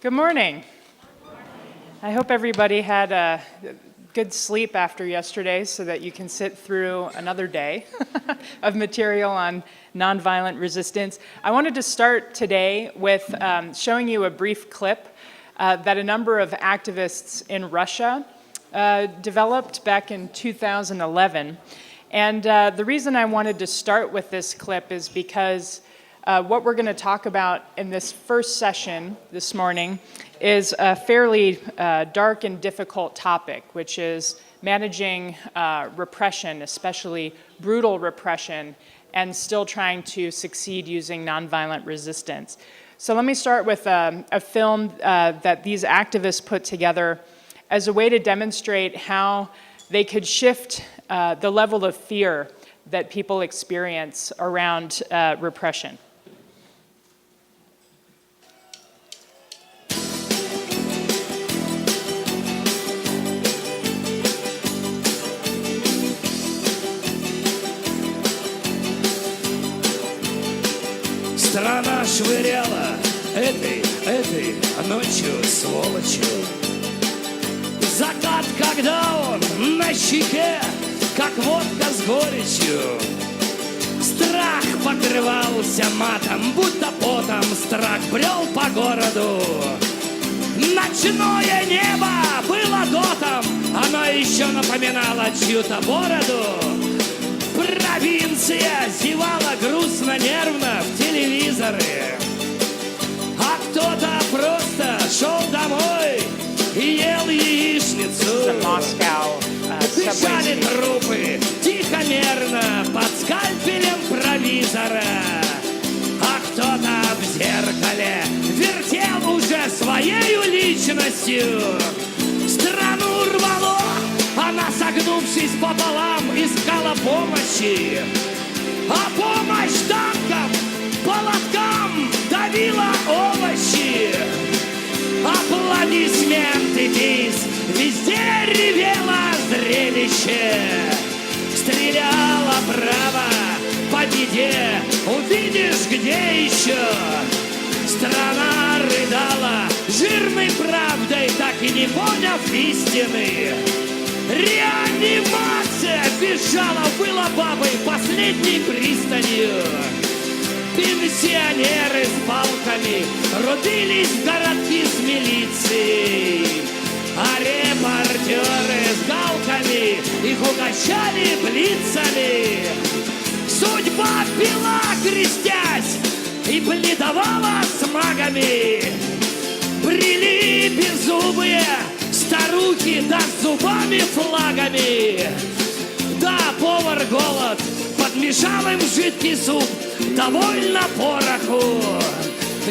Good morning. I hope everybody had a good sleep after yesterday so that you can sit through another day of material on nonviolent resistance. I wanted to start today with showing you a brief clip that a number of activists in Russia developed back in 2011. And the reason I wanted to start with this clip is because what we're going to talk about in this first session this morning is a fairly dark and difficult topic, which is managing repression, especially brutal repression, and still trying to succeed using nonviolent resistance. So let me start with a film that these activists put together as a way to demonstrate how they could shift the level of fear that people experience around repression. Страна швыряла этой ночью сволочью. Закат, когда он на щеке, как водка с горечью. Страх покрывался матом, будто потом страх брел по городу. Ночное небо было дотом, оно еще напоминало чью-то бороду. Провинция зевала грустно-нервно в телевизоры, а кто-то просто шел домой и ел яичницу. Бежали трупы тихо-мерно под скальпелем провизора, а кто-то в зеркале вертел уже своею личностью. Страну рвало, она, согнувшись пополам, искала помощи, а помощь танкам, по лоткам давила овощи. Аплодисменты, бис, везде ревело зрелище. Стреляла право по беде, увидишь, где еще. Страна рыдала жирной правдой, так и не поняв истины. Реанимация бежала, была бабой последней пристанью. Пенсионеры с палками рубились в городки с милицией, а репортеры с галками их угощали блицами. Судьба пила, крестясь, и пледовала с магами. Брели беззубые старухи, да с зубами флагами. Да, повар голод подмешал им жидкий суп, довольно пороху.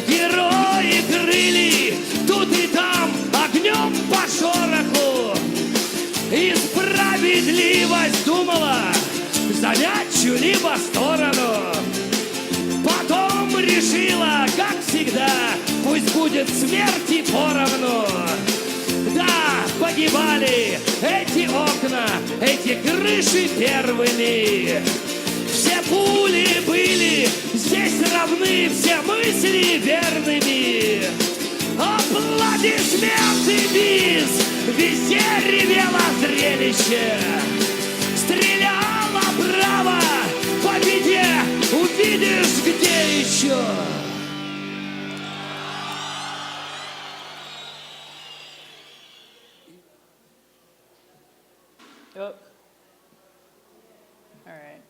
Герои крыли тут и там огнем по шороху. И справедливость думала занять чью-либо сторону. Потом решила, как всегда, пусть будет смерти поровну. Да, погибали эти окна, эти крыши первыми. Все пули были здесь равны, все мысли верными. Аплодисменты, бис, везде ревело зрелище. Стреляла браво по беде, увидишь, где еще. Oh. All right.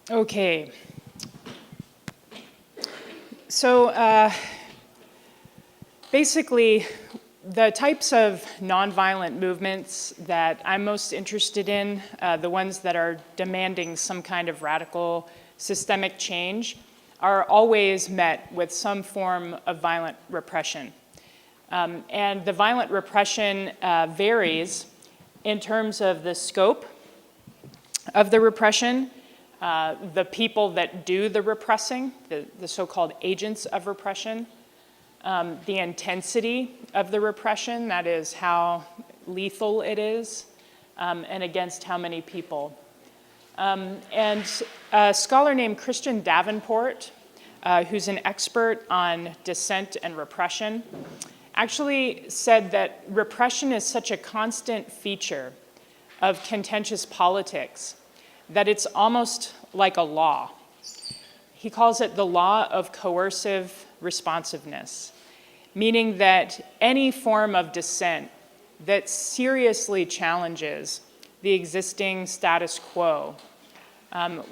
Okay. So basically, the types of nonviolent movements that I'm most interested in, the ones that are demanding some kind of radical systemic change, are always met with some form of violent repression. And the violent repression varies in terms of the scope of the repression, the people that do the repressing, the so-called agents of repression, the intensity of the repression, that is how lethal it is, and against how many people. And a scholar named Christian Davenport, who's an expert on dissent and repression, actually said that repression is such a constant feature of contentious politics that it's almost like a law. He calls it the law of coercive responsiveness, meaning that any form of dissent that seriously challenges the existing status quo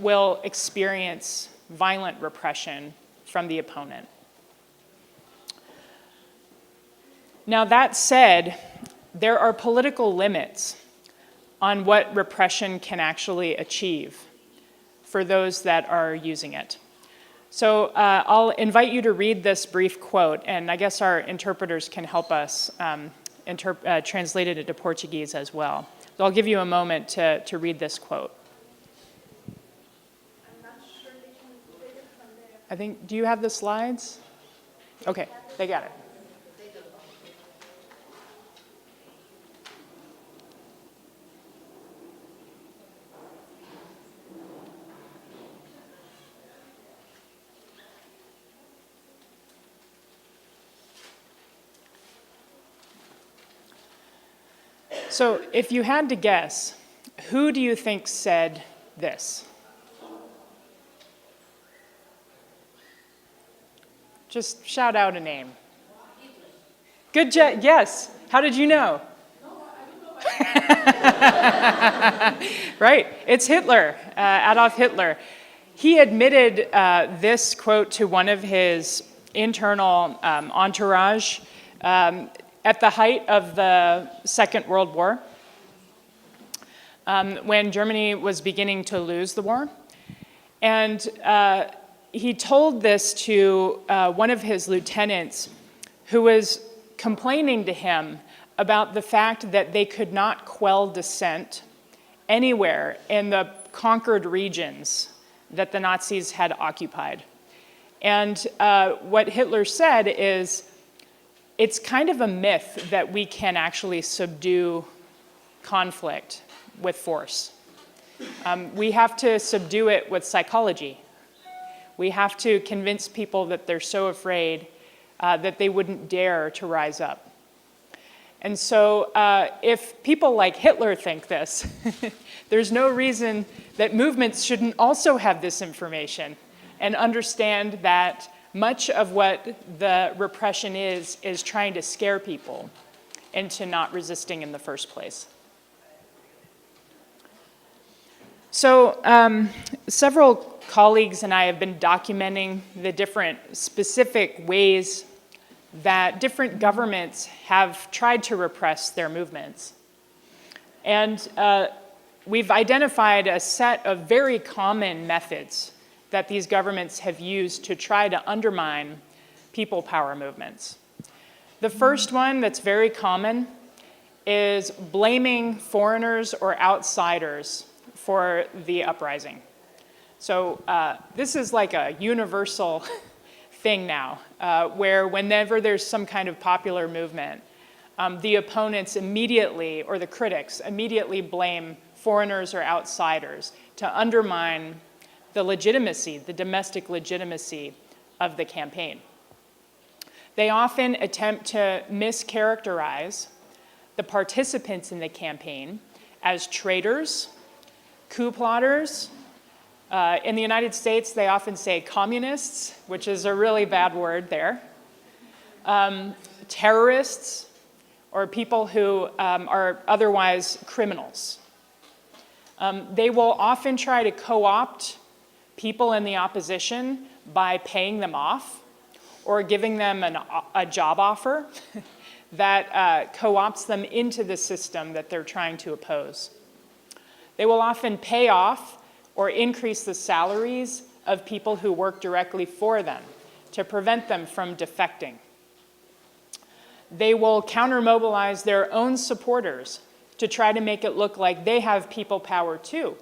will experience violent repression from the opponent. Now, that said, there are political limits on what repression can actually achieve for those that are using it. So I'll invite you to read this brief quote, and I guess our interpreters can help us translate it into Portuguese as well. So I'll give you a moment to read this quote. I'm not sure they translated it from there. I think, do you have the slides? Okay, they got it. So if you had to guess, who do you think said this? Just shout out a name. Good job, yes. How did you know? Right, it's Hitler, Adolf Hitler. He admitted this quote to one of his internal entourage at the height of the Second World War, when Germany was beginning to lose the war. And he told this to one of his lieutenants who was complaining to him about the fact that they could not quell dissent anywhere in the conquered regions that the Nazis had occupied. And what Hitler said is, it's kind of a myth that we can actually subdue conflict with force. We have to subdue it with psychology. We have to convince people that they're so afraid that they wouldn't dare to rise up. And so if people like Hitler think this, there's no reason that movements shouldn't also have this information and understand that much of what the repression is trying to scare people into not resisting in the first place. So several colleagues and I have been documenting the different specific ways that different governments have tried to repress their movements. And we've identified a set of very common methods that these governments have used to try to undermine people power movements. The first one that's very common is blaming foreigners or outsiders for the uprising. So this is like a universal thing now, where whenever there's some kind of popular movement, the opponents immediately, or the critics, immediately blame foreigners or outsiders to undermine the legitimacy, the domestic legitimacy of the campaign. They often attempt to mischaracterize the participants in the campaign as traitors, coup plotters. In the United States, they often say communists, which is a really bad word there. Terrorists, or people who are otherwise criminals. They will often try to co-opt people in the opposition by paying them off or giving them a job offer that co-opts them into the system that they're trying to oppose. They will often pay off or increase the salaries of people who work directly for them to prevent them from defecting. They will counter-mobilize their own supporters to try to make it look like they have people power too,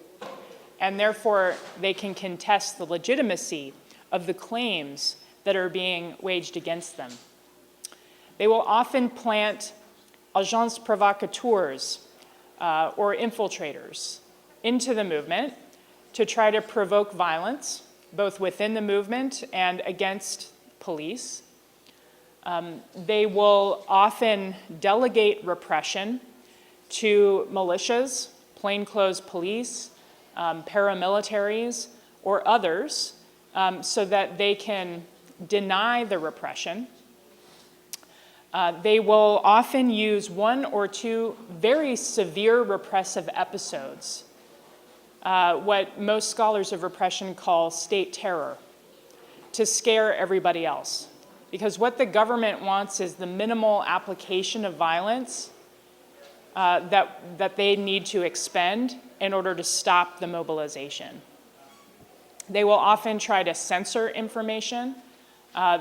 and therefore they can contest the legitimacy of the claims that are being waged against them. They will often plant agents provocateurs, or infiltrators into the movement to try to provoke violence, both within the movement and against police. They will often delegate repression to militias, plainclothes police, paramilitaries, or others, so that they can deny the repression. They will often use one or two very severe repressive episodes, what most scholars of repression call state terror, to scare everybody else. Because what the government wants is the minimal application of violence that they need to expend in order to stop the mobilization. They will often try to censor information.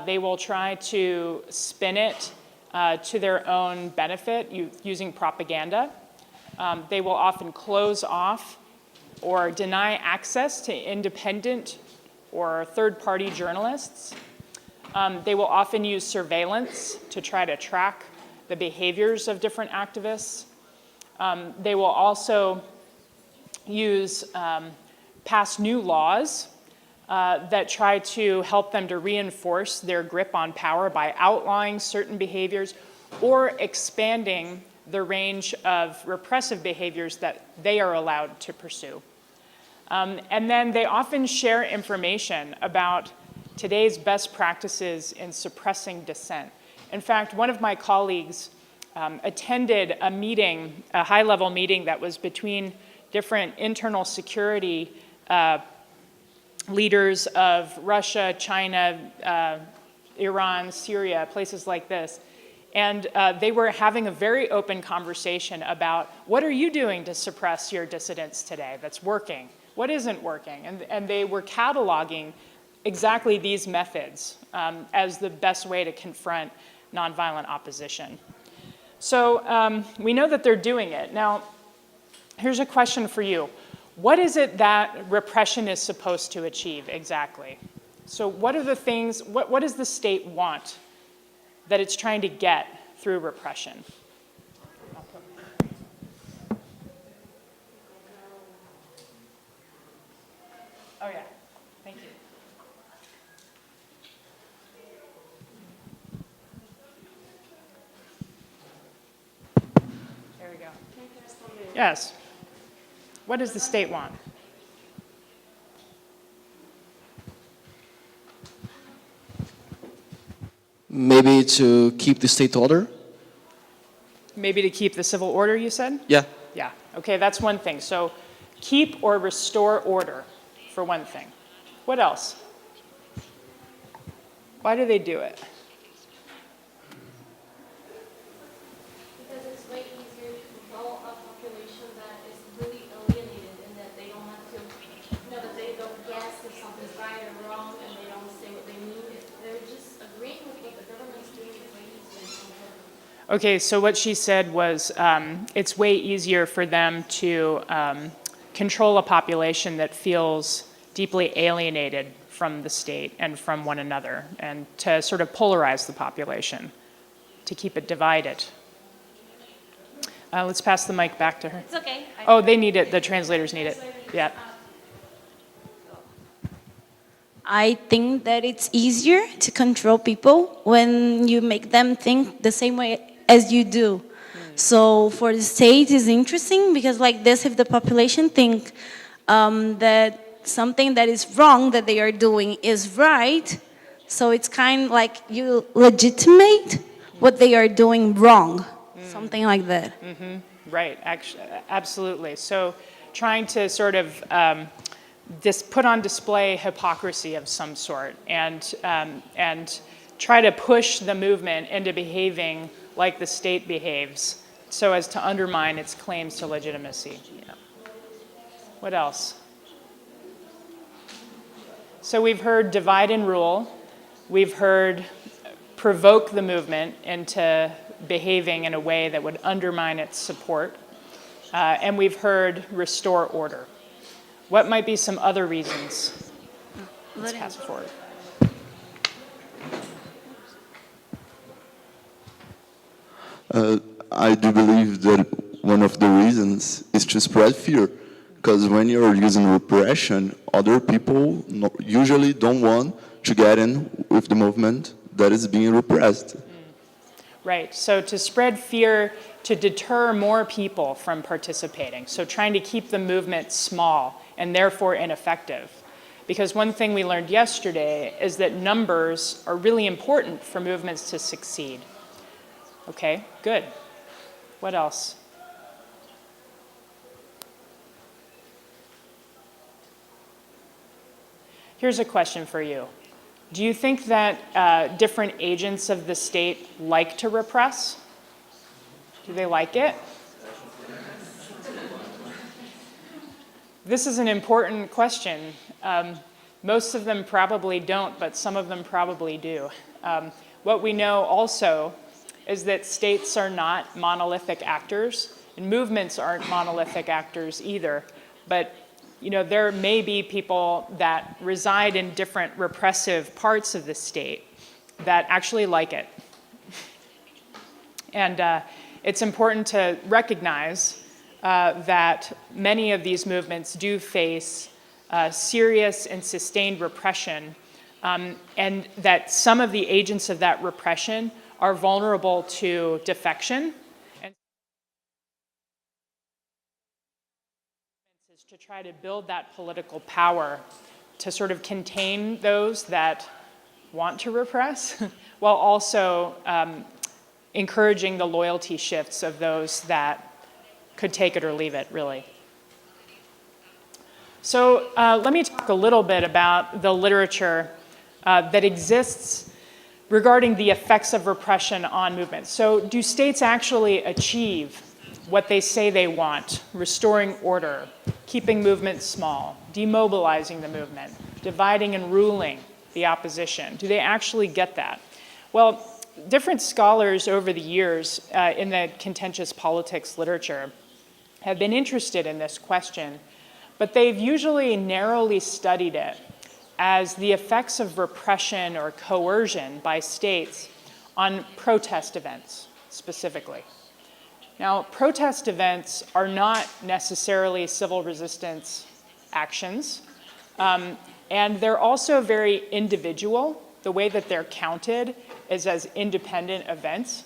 They will try to spin it to their own benefit using propaganda. They will often close off or deny access to independent or third-party journalists. They will often use surveillance to try to track the behaviors of different activists. They will also use pass new laws that try to help them to reinforce their grip on power by outlawing certain behaviors or expanding the range of repressive behaviors that they are allowed to pursue. And then they often share information about today's best practices in suppressing dissent. In fact, one of my colleagues attended a meeting, a high-level meeting that was between different internal security leaders of Russia, China, Iran, Syria, places like this. And they were having a very open conversation about what are you doing to suppress your dissidents today that's working? What isn't working? And they were cataloging exactly these methods as the best way to confront nonviolent opposition. So we know that they're doing it. Now, here's a question for you. What is it that repression is supposed to achieve exactly? So what are the things, what does the state want that it's trying to get through repression? Oh yeah, thank you. There we go. Yes. What does the state want? Maybe to keep the state order? Maybe to keep the civil order, you said? Yeah. Yeah, okay, that's one thing. So keep or restore order, for one thing. What else? Why do they do it? Because it's way easier to control a population that is really alienated and that they don't have to, that they don't guess if something's right or wrong and they don't say what they mean. If they're just agreeing with what the government's doing, it's way easier to control. Okay, so what she said was it's way easier for them to control a population that feels deeply alienated from the state and from one another, and to sort of polarize the population, to keep it divided. Let's pass the mic back to her. It's okay. Oh, they need it. The translators need it. Yeah. I think that it's easier to control people when you make them think the same way as you do. So for the state is interesting because like this, if the population think that something that is wrong that they are doing is right, so it's kind of like you legitimate what they are doing wrong, something like that. Right, actually, absolutely. So trying to sort of put on display hypocrisy of some sort and try to push the movement into behaving like the state behaves so as to undermine its claims to legitimacy. Yeah. What else? So we've heard divide and rule. We've heard provoke the movement into behaving in a way that would undermine its support. And we've heard restore order. What might be some other reasons? Let's pass it forward. I do believe that one of the reasons is to spread fear. Because when you're using repression, other people usually don't want to get in with the movement that is being repressed. Right, so to spread fear, to deter more people from participating. So trying to keep the movement small and therefore ineffective. Because one thing we learned yesterday is that numbers are really important for movements to succeed. Okay, good. What else? Here's a question for you. Do you think that different agents of the state like to repress? Do they like it? This is an important question. Most of them probably don't, but some of them probably do. What we know also is that states are not monolithic actors, and movements aren't monolithic actors either. But there may be people that reside in different repressive parts of the state that actually like it. And it's important to recognize that many of these movements do face serious and sustained repression, and that some of the agents of that repression are vulnerable to defection. To try to build that political power to sort of contain those that want to repress, while also encouraging the loyalty shifts of those that could take it or leave it, really. So let me talk a little bit about the literature that exists regarding the effects of repression on movements. So do states actually achieve what they say they want: restoring order, keeping movements small, demobilizing the movement, dividing and ruling the opposition? Do they actually get that? Well, different scholars over the years in the contentious politics literature have been interested in this question, but they've usually narrowly studied it as the effects of repression or coercion by states on protest events specifically. Now, protest events are not necessarily civil resistance actions, and they're also very individual. The way that they're counted is as independent events.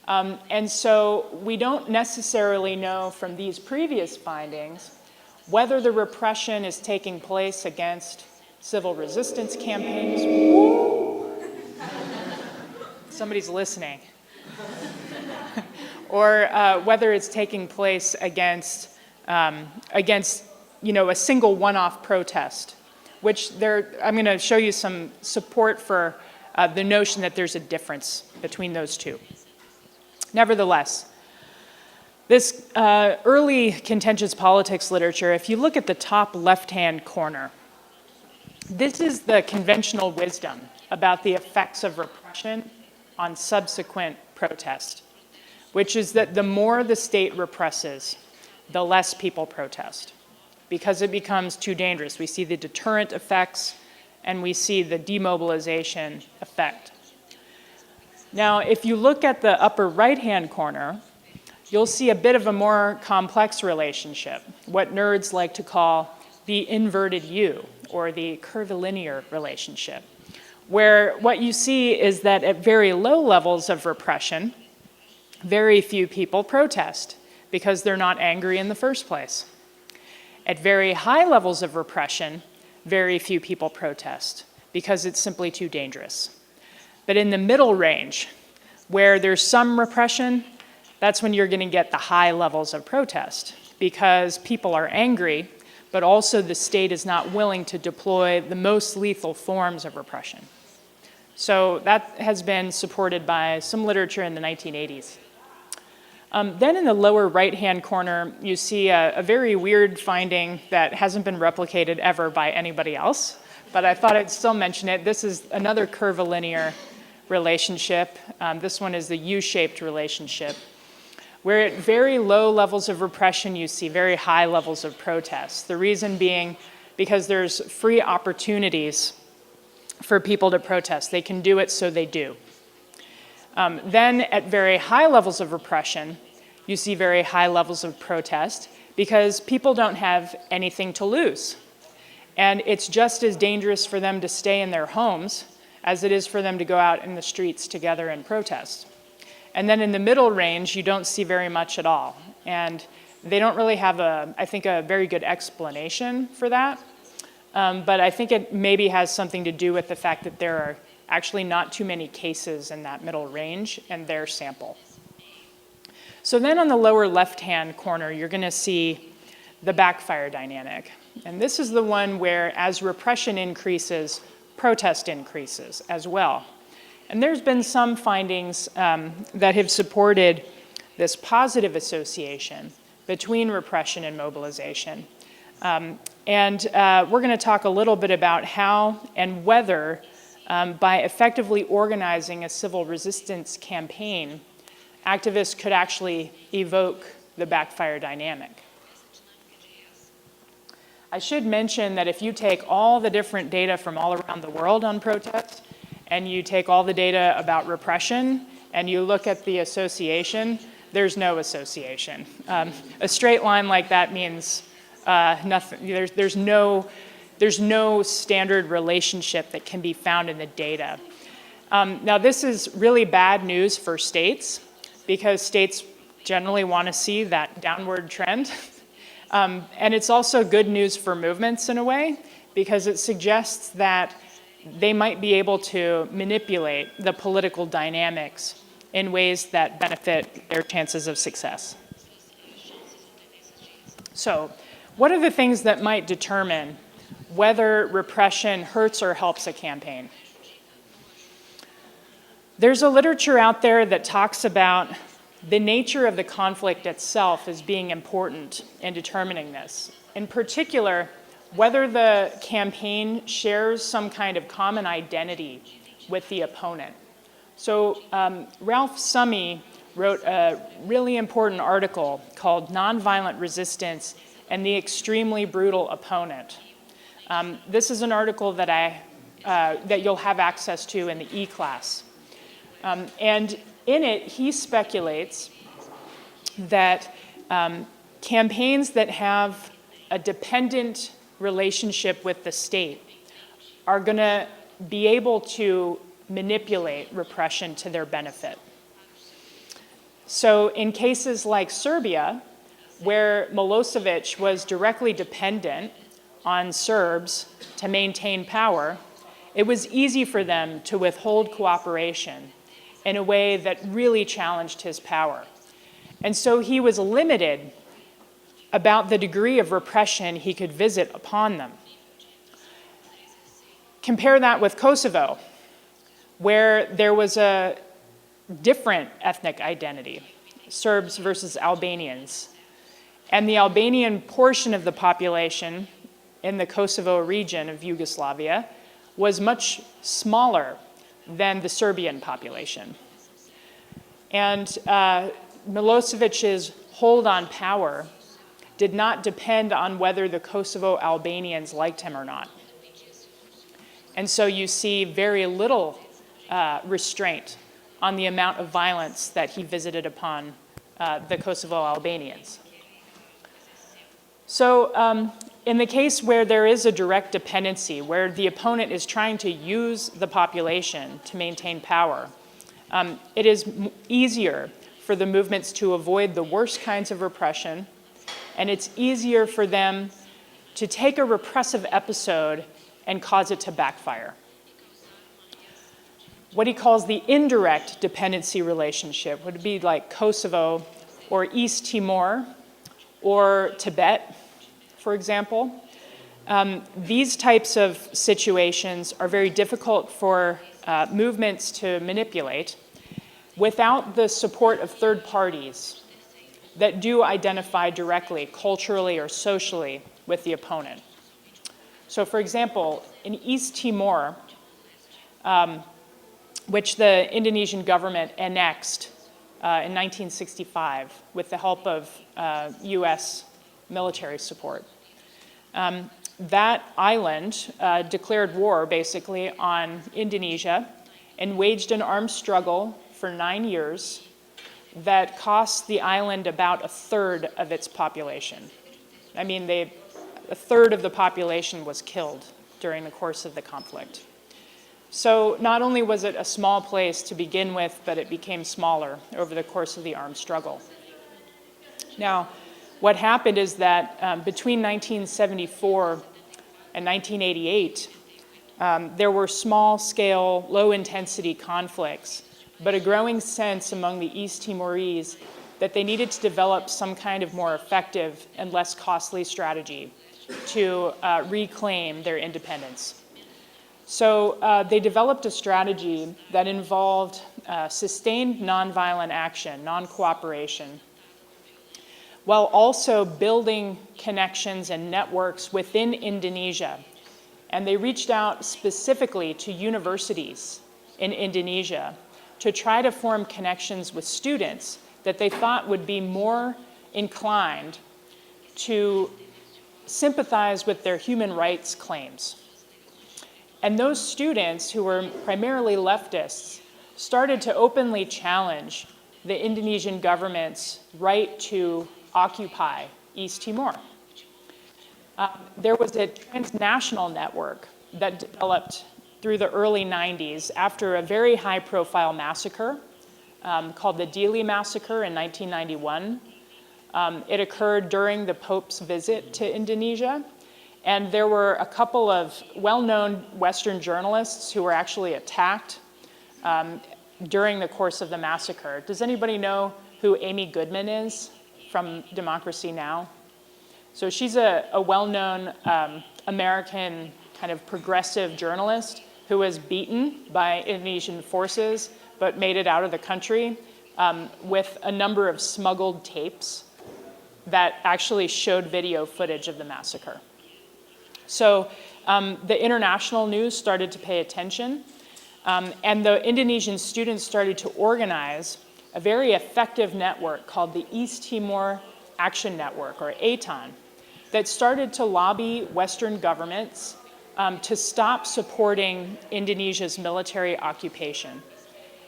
And so we don't necessarily know from these previous findings whether the repression is taking place against civil resistance campaigns. Somebody's listening. Or whether it's taking place against a single one-off protest, which I'm going to show you some support for the notion that there's a difference between those two. Nevertheless, this early contentious politics literature, if you look at the top left-hand corner, this is the conventional wisdom about the effects of repression on subsequent protest, which is that the more the state represses, the less people protest, because it becomes too dangerous. We see the deterrent effects, and we see the demobilization effect. Now, if you look at the upper right-hand corner, you'll see a bit of a more complex relationship, what nerds like to call the inverted U, or the curvilinear relationship, where what you see is that at very low levels of repression, very few people protest because they're not angry in the first place. At very high levels of repression, very few people protest because it's simply too dangerous. But in the middle range, where there's some repression, that's when you're going to get the high levels of protest because people are angry, but also the state is not willing to deploy the most lethal forms of repression. So that has been supported by some literature in the 1980s. Then in the lower right-hand corner, you see a very weird finding that hasn't been replicated ever by anybody else, but I thought I'd still mention it. This is another curvilinear relationship. This one is the U-shaped relationship, where at very low levels of repression, you see very high levels of protests. The reason being because there's free opportunities for people to protest. They can do it, so they do. Then at very high levels of repression, you see very high levels of protest because people don't have anything to lose. And it's just as dangerous for them to stay in their homes as it is for them to go out in the streets together and protest. And then in the middle range, you don't see very much at all. And they don't really have, I think, a very good explanation for that. But I think it maybe has something to do with the fact that there are actually not too many cases in that middle range and their sample. So then on the lower left-hand corner, you're going to see the backfire dynamic. And this is the one where as repression increases, protest increases as well. And there's been some findings that have supported this positive association between repression and mobilization. And we're going to talk a little bit about how and whether by effectively organizing a civil resistance campaign, activists could actually evoke the backfire dynamic. I should mention that if you take all the different data from all around the world on protest, and you take all the data about repression, and you look at the association, there's no association. A straight line like that means nothing. There's no standard relationship that can be found in the data. Now, this is really bad news for states, because states generally want to see that downward trend. And it's also good news for movements in a way, because it suggests that they might be able to manipulate the political dynamics in ways that benefit their chances of success. So, what are the things that might determine whether repression hurts or helps a campaign? There's a literature out there that talks about the nature of the conflict itself as being important in determining this. In particular, whether the campaign shares some kind of common identity with the opponent. So Ralph Summey wrote a really important article called Nonviolent Resistance and the Extremely Brutal Opponent. This is an article that that you'll have access to in the E-class. And in it, he speculates that campaigns that have a dependent relationship with the state are going to be able to manipulate repression to their benefit. So in cases like Serbia, where Milosevic was directly dependent on Serbs to maintain power, it was easy for them to withhold cooperation in a way that really challenged his power. And so he was limited about the degree of repression he could visit upon them. Compare that with Kosovo, where there was a different ethnic identity, Serbs versus Albanians. And the Albanian portion of the population in the Kosovo region of Yugoslavia was much smaller than the Serbian population. And Milosevic's hold on power did not depend on whether the Kosovo Albanians liked him or not. And so you see very little restraint on the amount of violence that he visited upon the Kosovo Albanians. So in the case where there is a direct dependency, where the opponent is trying to use the population to maintain power, it is easier for the movements to avoid the worst kinds of repression, and it's easier for them to take a repressive episode and cause it to backfire. What he calls the indirect dependency relationship would be like Kosovo or East Timor or Tibet, for example. These types of situations are very difficult for movements to manipulate without the support of third parties that do identify directly, culturally or socially, with the opponent. So for example, in East Timor, which the Indonesian government annexed in 1965 with the help of US military support, that island declared war basically on Indonesia and waged an armed struggle for 9 years that cost the island about a third of its population. I mean, a third of the population was killed during the course of the conflict. So not only was it a small place to begin with, but it became smaller over the course of the armed struggle. Now, what happened is that between 1974 and 1988, there were small-scale, low-intensity conflicts, but a growing sense among the East Timorese that they needed to develop some kind of more effective and less costly strategy to reclaim their independence. So they developed a strategy that involved sustained nonviolent action, non-cooperation, while also building connections and networks within Indonesia. And they reached out specifically to universities in Indonesia to try to form connections with students that they thought would be more inclined to sympathize with their human rights claims. And those students, who were primarily leftists, started to openly challenge the Indonesian government's right to occupy East Timor. There was a transnational network that developed through the early 90s after a very high-profile massacre called the Dili Massacre in 1991. It occurred during the Pope's visit to Indonesia, and there were a couple of well-known Western journalists who were actually attacked during the course of the massacre. Does anybody know who Amy Goodman is from Democracy Now? So she's a well-known American kind of progressive journalist who was beaten by Indonesian forces but made it out of the country with a number of smuggled tapes that actually showed video footage of the massacre. So the international news started to pay attention, and the Indonesian students started to organize a very effective network called the East Timor Action Network, or ATON, that started to lobby Western governments to stop supporting Indonesia's military occupation.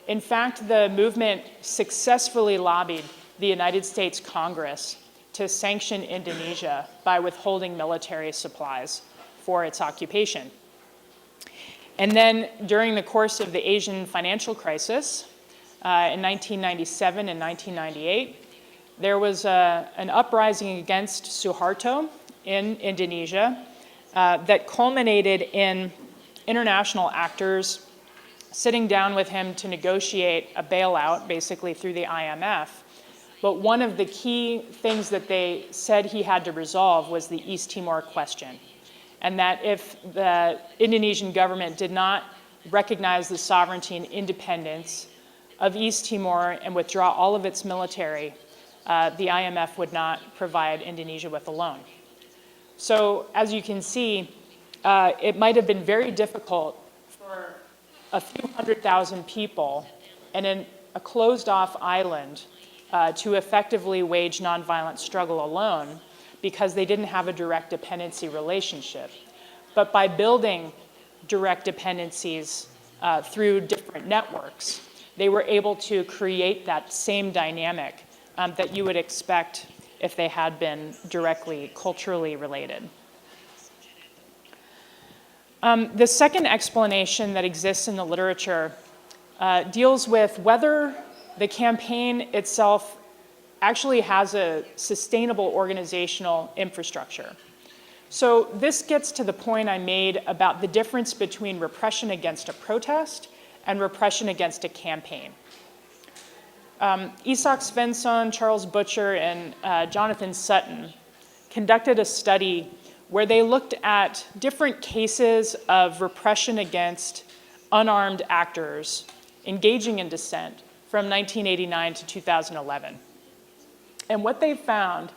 In fact, the movement successfully lobbied the United States Congress to sanction Indonesia by withholding military supplies for its occupation. And then during the course of the Asian financial crisis in 1997 and 1998, there was an uprising against Suharto in Indonesia that culminated in international actors sitting down with him to negotiate a bailout, basically through the IMF. But one of the key things that they said he had to resolve was the East Timor question. And that if the Indonesian government did not recognize the sovereignty and independence of East Timor and withdraw all of its military, the IMF would not provide Indonesia with a loan. So as you can see, it might have been very difficult for a few 100,000 people and a closed-off island to effectively wage nonviolent struggle alone because they didn't have a direct dependency relationship. But by building direct dependencies through different networks, they were able to create that same dynamic that you would expect if they had been directly culturally related. The second explanation that exists in the literature deals with whether the campaign itself actually has a sustainable organizational infrastructure. So this gets to the point I made about the difference between repression against a protest and repression against a campaign. Isak Svensson, Charles Butcher, and Jonathan Sutton conducted a study where they looked at different cases of repression against unarmed actors engaging in dissent from 1989 to 2011. And what they found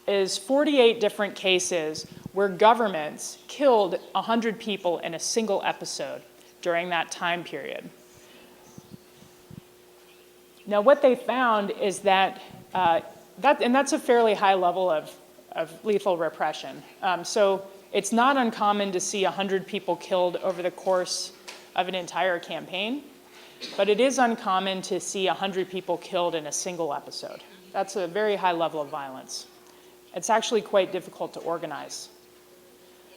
is 48 different cases where governments killed 100 people in a single episode during that time period. Now, what they found is that, and that's a fairly high level of lethal repression. So it's not uncommon to see 100 people killed over the course of an entire campaign. but it is uncommon to see 100 people killed in a single episode. That's a very high level of violence. It's actually quite difficult to organize.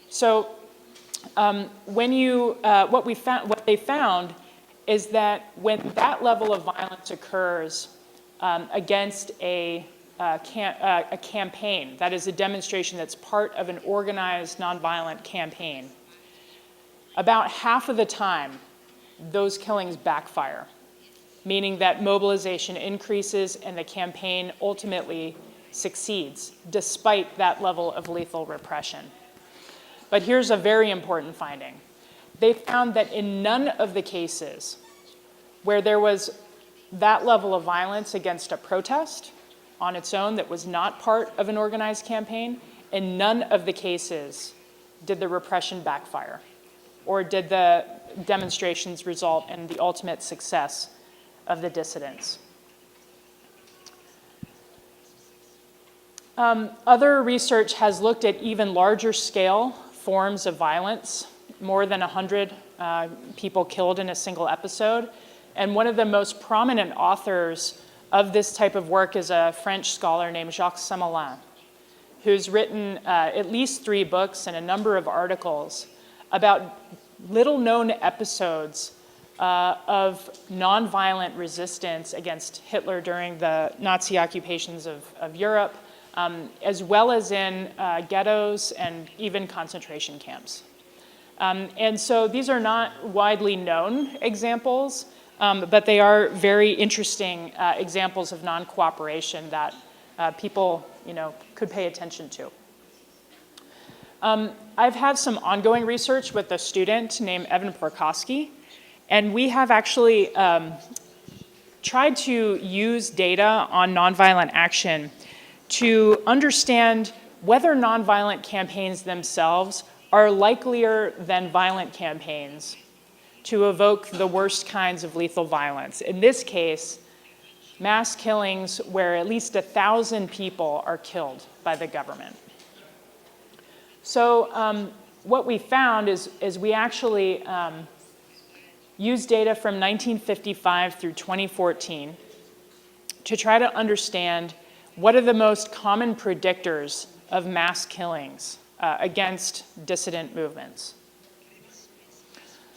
So what they found is that when that level of violence occurs against a campaign, that is a demonstration that's part of an organized nonviolent campaign, about half of the time, those killings backfire, meaning that mobilization increases and the campaign ultimately succeeds, despite that level of lethal repression. But here's a very important finding. They found that in none of the cases where there was that level of violence against a protest on its own that was not part of an organized campaign, in none of the cases did the repression backfire, or did the demonstrations result in the ultimate success of the dissidents. Other research has looked at even larger scale forms of violence, more than 100 people killed in a single episode. And one of the most prominent authors of this type of work is a French scholar named Jacques Semelin, who's written at least 3 books and a number of articles about little-known episodes of nonviolent resistance against Hitler during the Nazi occupations of Europe, as well as in ghettos and even concentration camps. And so these are not widely known examples, but they are very interesting examples of non-cooperation that people, could pay attention to. I've had some ongoing research with a student named Evan Prokosky, and we have actually tried to use data on nonviolent action to understand whether nonviolent campaigns themselves are likelier than violent campaigns to evoke the worst kinds of lethal violence. In this case, mass killings where at least 1,000 people are killed by the government. So what we found is we actually used data from 1955 through 2014 to try to understand what are the most common predictors of mass killings against dissident movements.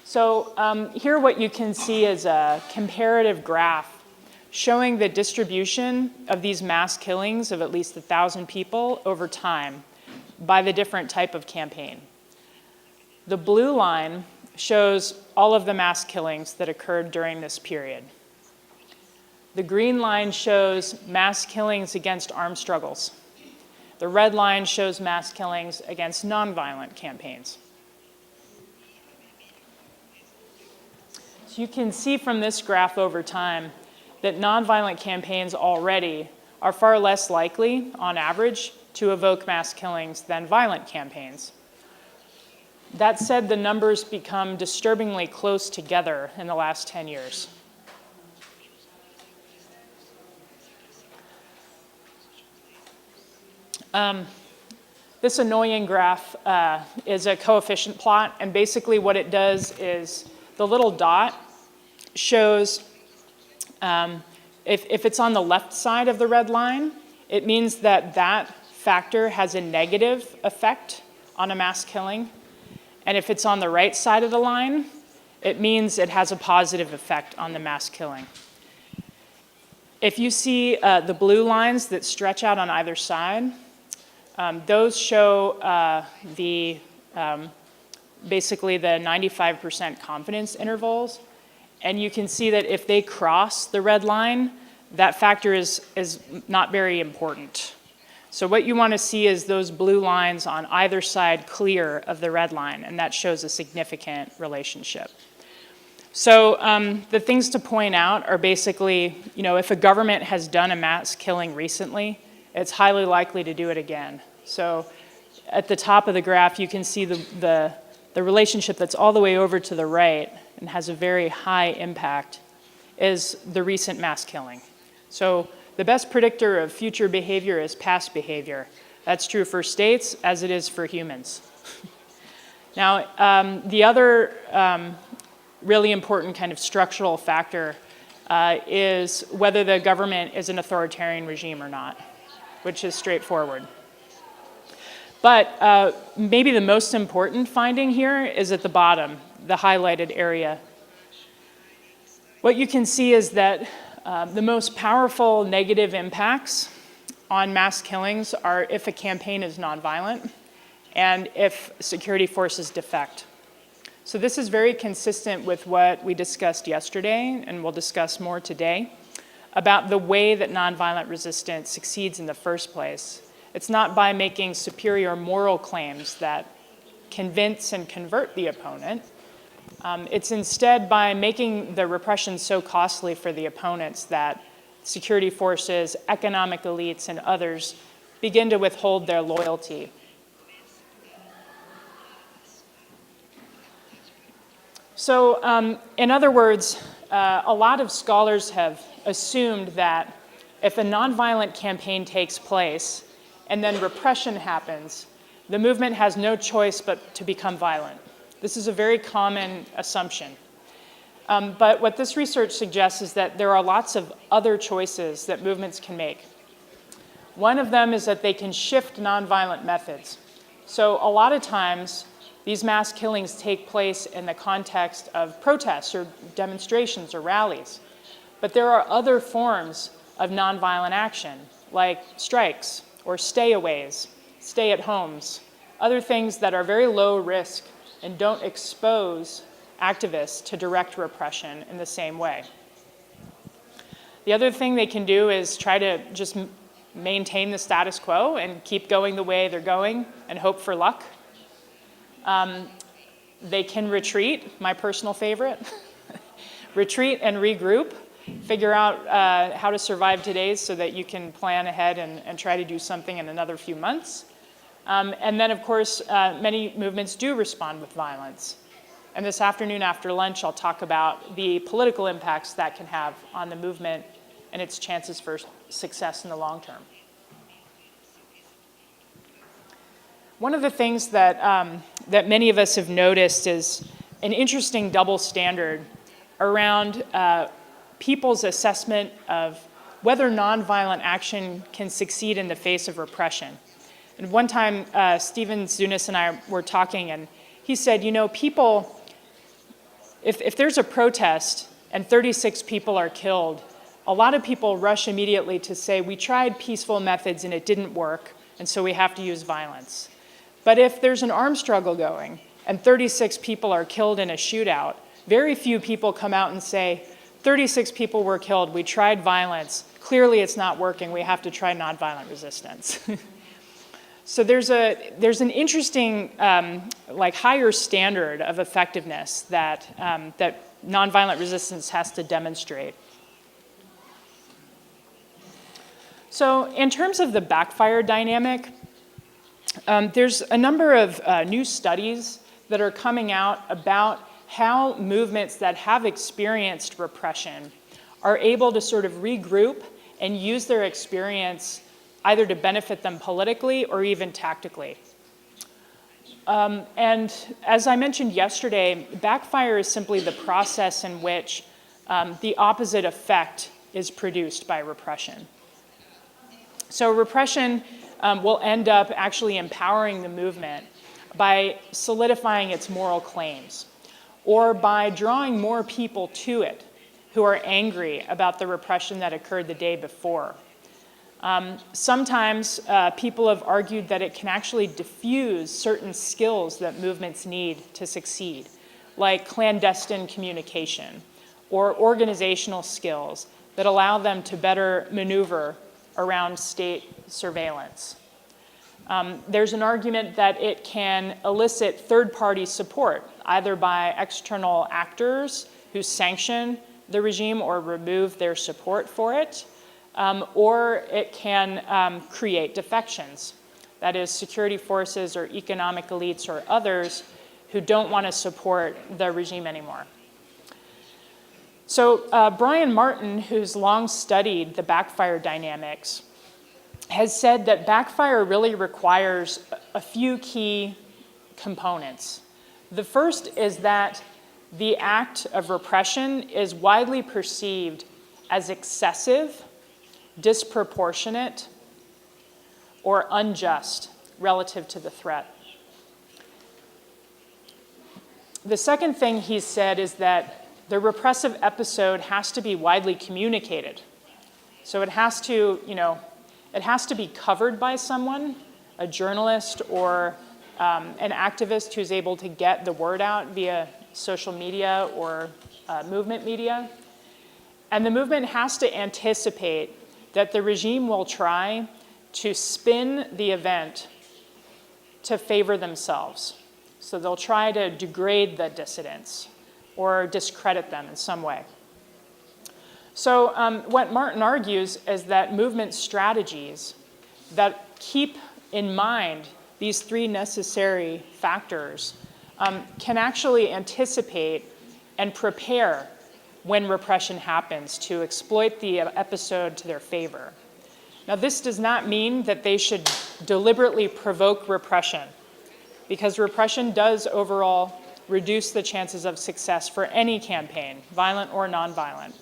So here what you can see is a comparative graph showing the distribution of these mass killings of at least 1,000 people over time by the different type of campaign. The blue line shows all of the mass killings that occurred during this period. The green line shows mass killings against armed struggles. The red line shows mass killings against nonviolent campaigns. So you can see from this graph over time that nonviolent campaigns already are far less likely, on average, to evoke mass killings than violent campaigns. That said, the numbers become disturbingly close together in the last 10 years. This annoying graph is a coefficient plot, and basically what it does is the little dot shows, if it's on the left side of the red line, it means that that factor has a negative effect on a mass killing. And if it's on the right side of the line, it means it has a positive effect on the mass killing. If you see the blue lines that stretch out on either side, those show basically the 95% confidence intervals. And you can see that if they cross the red line, that factor is not very important. So what you want to see is those blue lines on either side clear of the red line, and that shows a significant relationship. So the things to point out are basically, if a government has done a mass killing recently, it's highly likely to do it again. So at the top of the graph, you can see the relationship that's all the way over to the right and has a very high impact is the recent mass killing. So the best predictor of future behavior is past behavior. That's true for states as it is for humans. Now, the other really important kind of structural factor is whether the government is an authoritarian regime or not, which is straightforward. But maybe the most important finding here is at the bottom, the highlighted area. What you can see is that the most powerful negative impacts on mass killings are if a campaign is nonviolent and if security forces defect. So this is very consistent with what we discussed yesterday, and we'll discuss more today, about the way that nonviolent resistance succeeds in the first place. It's not by making superior moral claims that convince and convert the opponent. It's instead by making the repression so costly for the opponents that security forces, economic elites, and others begin to withhold their loyalty. So, in other words, a lot of scholars have assumed that if a nonviolent campaign takes place and then repression happens, the movement has no choice but to become violent. This is a very common assumption. But what this research suggests is that there are lots of other choices that movements can make. One of them is that they can shift nonviolent methods. So a lot of times, these mass killings take place in the context of protests or demonstrations or rallies. But there are other forms of nonviolent action, like strikes or stayaways, stay-at-homes, other things that are very low risk and don't expose activists to direct repression in the same way. The other thing they can do is try to just maintain the status quo and keep going the way they're going and hope for luck. They can retreat, my personal favorite, retreat and regroup, figure out how to survive today so that you can plan ahead and try to do something in another few months. And then, of course, many movements do respond with violence. And this afternoon after lunch, I'll talk about the political impacts that can have on the movement and its chances for success in the long term. One of the things that, that many of us have noticed is an interesting double standard around people's assessment of whether nonviolent action can succeed in the face of repression. And one time, Stephen Zunis and I were talking, and he said, you know, people, if there's a protest and 36 people are killed, a lot of people rush immediately to say, we tried peaceful methods and it didn't work, and so we have to use violence. But if there's an armed struggle going and 36 people are killed in a shootout, very few people come out and say, 36 people were killed, we tried violence, clearly it's not working, we have to try nonviolent resistance. So there's an interesting, like higher standard of effectiveness that, that nonviolent resistance has to demonstrate. So in terms of the backfire dynamic, there's a number of new studies that are coming out about how movements that have experienced repression are able to sort of regroup and use their experience either to benefit them politically or even tactically. And as I mentioned yesterday, backfire is simply the process in which the opposite effect is produced by repression. So repression will end up actually empowering the movement by solidifying its moral claims, or by drawing more people to it who are angry about the repression that occurred the day before. Sometimes people have argued that it can actually diffuse certain skills that movements need to succeed, like clandestine communication or organizational skills that allow them to better maneuver around state surveillance. There's an argument that it can elicit third-party support, either by external actors who sanction the regime or remove their support for it, or it can create defections. That is, security forces or economic elites or others who don't want to support the regime anymore. So Brian Martin, who's long studied the backfire dynamics, has said that backfire really requires a few key components. The first is that the act of repression is widely perceived as excessive, disproportionate, or unjust relative to the threat. The second thing he said is that the repressive episode has to be widely communicated. So it has to, it has to be covered by someone, a journalist or an activist who's able to get the word out via social media or movement media. And the movement has to anticipate that the regime will try to spin the event to favor themselves. So they'll try to degrade the dissidents or discredit them in some way. So what Martin argues is that movement strategies that keep in mind these three necessary factors can actually anticipate and prepare when repression happens to exploit the episode to their favor. Now, this does not mean that they should deliberately provoke repression, because repression does overall reduce the chances of success for any campaign, violent or nonviolent,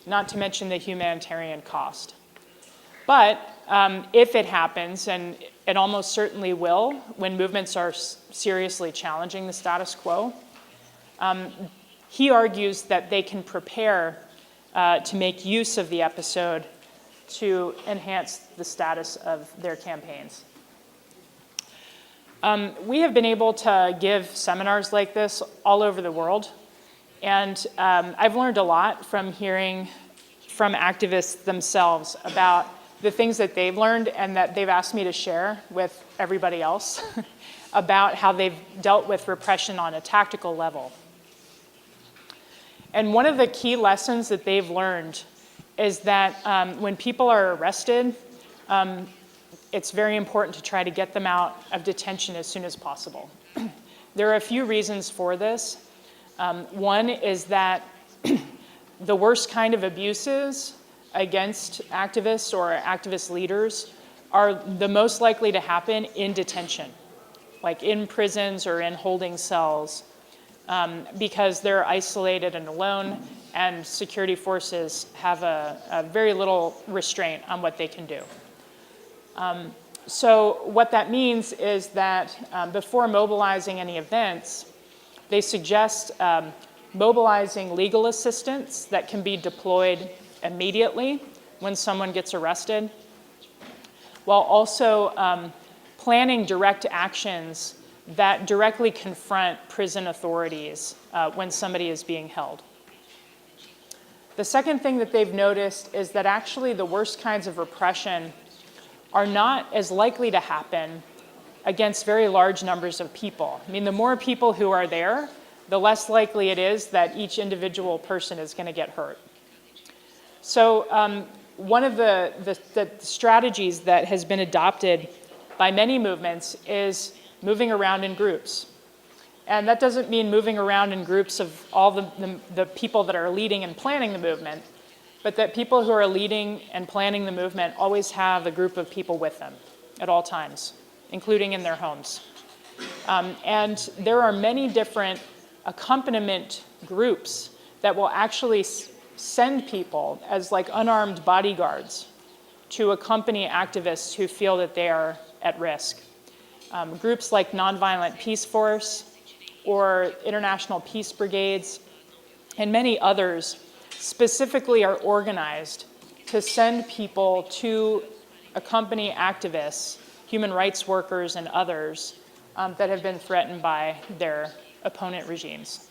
not to mention the humanitarian cost. But if it happens, and it almost certainly will, when movements are seriously challenging the status quo, he argues that they can prepare to make use of the episode to enhance the status of their campaigns. We have been able to give seminars like this all over the world, and I've learned a lot from hearing from activists themselves about the things that they've learned and that they've asked me to share with everybody else about how they've dealt with repression on a tactical level. And one of the key lessons that they've learned is that when people are arrested, it's very important to try to get them out of detention as soon as possible. There are a few reasons for this. One is that the worst kind of abuses against activists or activist leaders are the most likely to happen in detention, like in prisons or in holding cells, because they're isolated and alone, and security forces have a very little restraint on what they can do. So what that means is that before mobilizing any events, they suggest mobilizing legal assistance that can be deployed immediately when someone gets arrested, while also planning direct actions that directly confront prison authorities when somebody is being held. The second thing that they've noticed is that actually the worst kinds of repression are not as likely to happen against very large numbers of people. I mean, the more people who are there, the less likely it is that each individual person is going to get hurt. So one of the strategies that has been adopted by many movements is moving around in groups. And that doesn't mean moving around in groups of all the people that are leading and planning the movement, but that people who are leading and planning the movement always have a group of people with them at all times, including in their homes. And there are many different accompaniment groups that will actually send people as like unarmed bodyguards to accompany activists who feel that they are at risk. Groups like Nonviolent Peace Force or International Peace Brigades and many others specifically are organized to send people to accompany activists, human rights workers and others that have been threatened by their opponent regimes.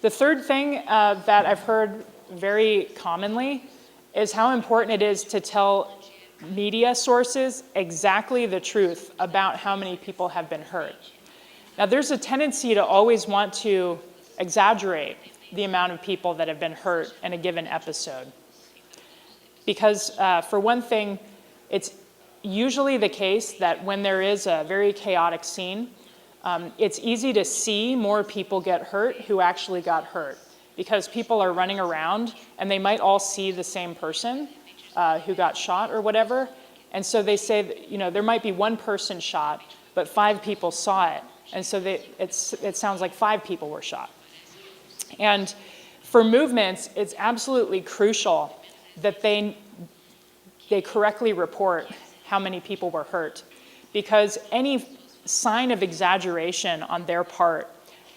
The third thing that I've heard very commonly is how important it is to tell media sources exactly the truth about how many people have been hurt. Now, there's a tendency to always want to exaggerate the amount of people that have been hurt in a given episode. Because for one thing, it's usually the case that when there is a very chaotic scene, it's easy to see more people get hurt who actually got hurt, because people are running around and they might all see the same person who got shot or whatever. And so they say that, there might be one person shot, but 5 people saw it. And so it sounds like 5 people were shot. And for movements, it's absolutely crucial that they correctly report how many people were hurt, because any sign of exaggeration on their part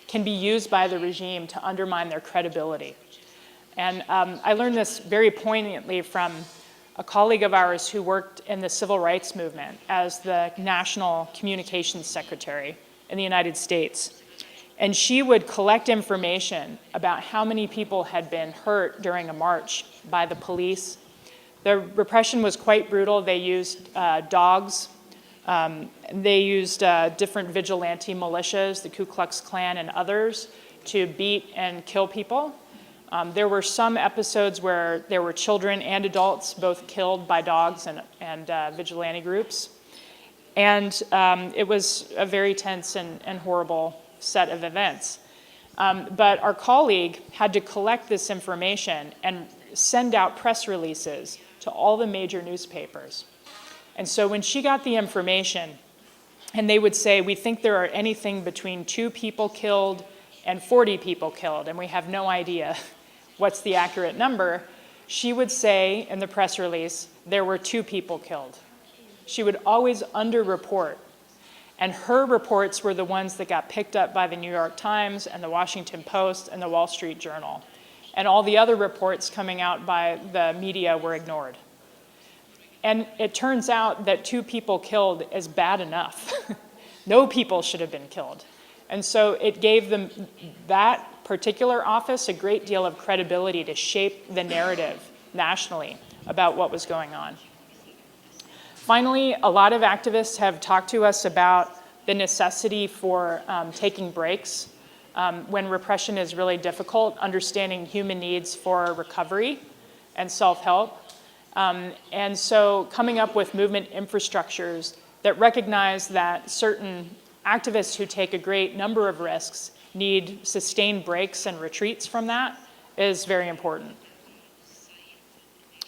can be used by the regime to undermine their credibility. And I learned this very poignantly from a colleague of ours who worked in the civil rights movement as the National Communications Secretary in the United States. And she would collect information about how many people had been hurt during a march by the police. The repression was quite brutal. They used dogs. They used different vigilante militias, the Ku Klux Klan and others, to beat and kill people. There were some episodes where there were children and adults both killed by dogs and vigilante groups. And it was a very tense and horrible set of events. But our colleague had to collect this information and send out press releases to all the major newspapers. And so when she got the information, and they would say, we think there are anything between 2 people killed and 40 people killed, and we have no idea what's the accurate number, she would say in the press release, there were 2 people killed. She would always underreport. And her reports were the ones that got picked up by the New York Times and the Washington Post and the Wall Street Journal. And all the other reports coming out by the media were ignored. And it turns out that 2 people killed is bad enough. No people should have been killed. And so it gave them, that particular office, a great deal of credibility to shape the narrative nationally about what was going on. Finally, a lot of activists have talked to us about the necessity for taking breaks when repression is really difficult, understanding human needs for recovery and self-help. And so coming up with movement infrastructures that recognize that certain activists who take a great number of risks need sustained breaks and retreats from that is very important.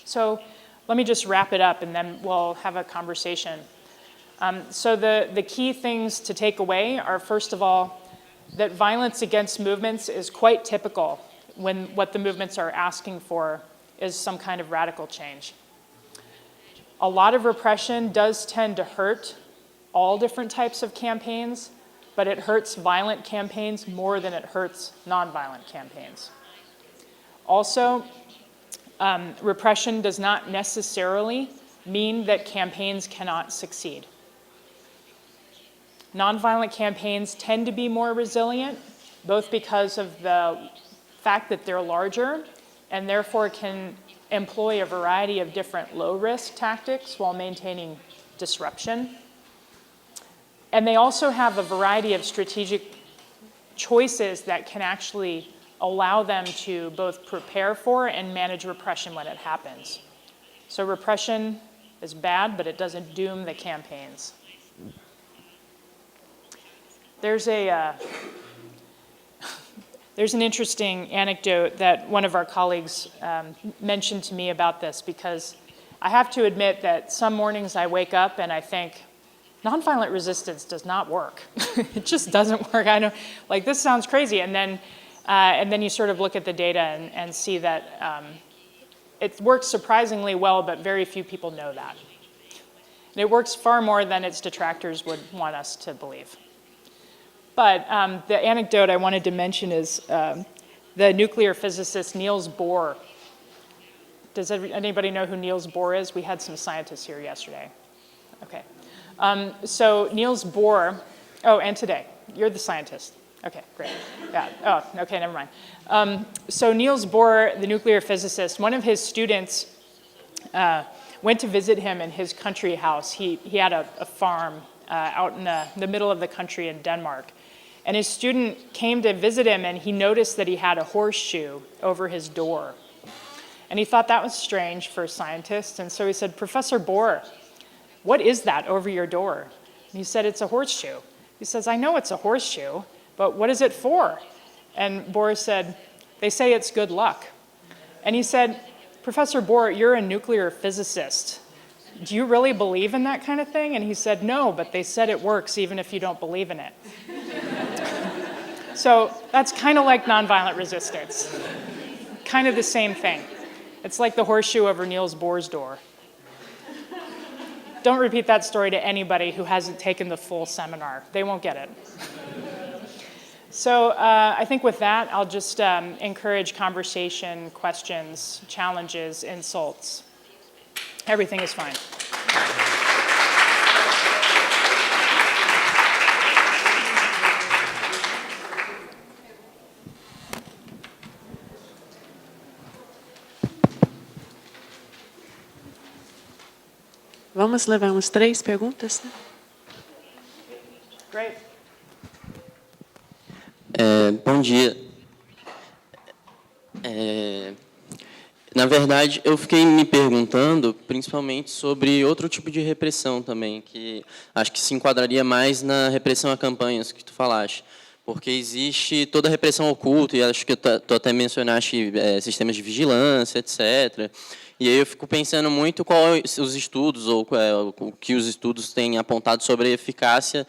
So let me just wrap it up and then we'll have a conversation. So the key things to take away are, first of all, that violence against movements is quite typical when what the movements are asking for is some kind of radical change. A lot of repression does tend to hurt all different types of campaigns, but it hurts violent campaigns more than it hurts nonviolent campaigns. Also, repression does not necessarily mean that campaigns cannot succeed. Nonviolent campaigns tend to be more resilient, both because of the fact that they're larger and therefore can employ a variety of different low-risk tactics while maintaining disruption. And they also have a variety of strategic choices that can actually allow them to both prepare for and manage repression when it happens. So repression is bad, but it doesn't doom the campaigns. There's an interesting anecdote that one of our colleagues mentioned to me about this, because I have to admit that some mornings I wake up and I think, nonviolent resistance does not work. It just doesn't work. I know, like, this sounds crazy. And then you sort of look at the data and see that it works surprisingly well, but very few people know that. And it works far more than its detractors would want us to believe. But the anecdote I wanted to mention is the nuclear physicist Niels Bohr. Does anybody know who Niels Bohr is? We had some scientists here yesterday. Okay. So Niels Bohr, oh, and today. You're the scientist. Okay, great. Yeah. Oh, okay, never mind. So Niels Bohr, the nuclear physicist, one of his students went to visit him in his country house. He had a farm out in the middle of the country in Denmark. And his student came to visit him, and he noticed that he had a horseshoe over his door. And he thought that was strange for scientists. And so he said, Professor Bohr, what is that over your door? And he said, it's a horseshoe. He says, I know it's a horseshoe, but what is it for? And Bohr said, they say it's good luck. And he said, Professor Bohr, you're a nuclear physicist. Do you really believe in that kind of thing? And he said, no, but they said it works even if you don't believe in it. So that's kind of like nonviolent resistance. Kind of the same thing. It's like the horseshoe over Niels Bohr's door. Don't repeat that story to anybody who hasn't taken the full seminar. They won't get it. So I think with that, I'll just encourage conversation, questions, challenges, insults. Everything is fine. Vamos levar umas 3 perguntas, né? Great. Bom dia. Na verdade, eu fiquei me perguntando, principalmente, sobre outro tipo de repressão também, que acho que se enquadraria mais na repressão a campanhas que tu falaste. Porque existe toda a repressão oculta, e acho que tu até mencionaste sistemas de vigilância, etc. E aí eu fico pensando muito os estudos, ou o que os estudos têm apontado sobre a eficácia,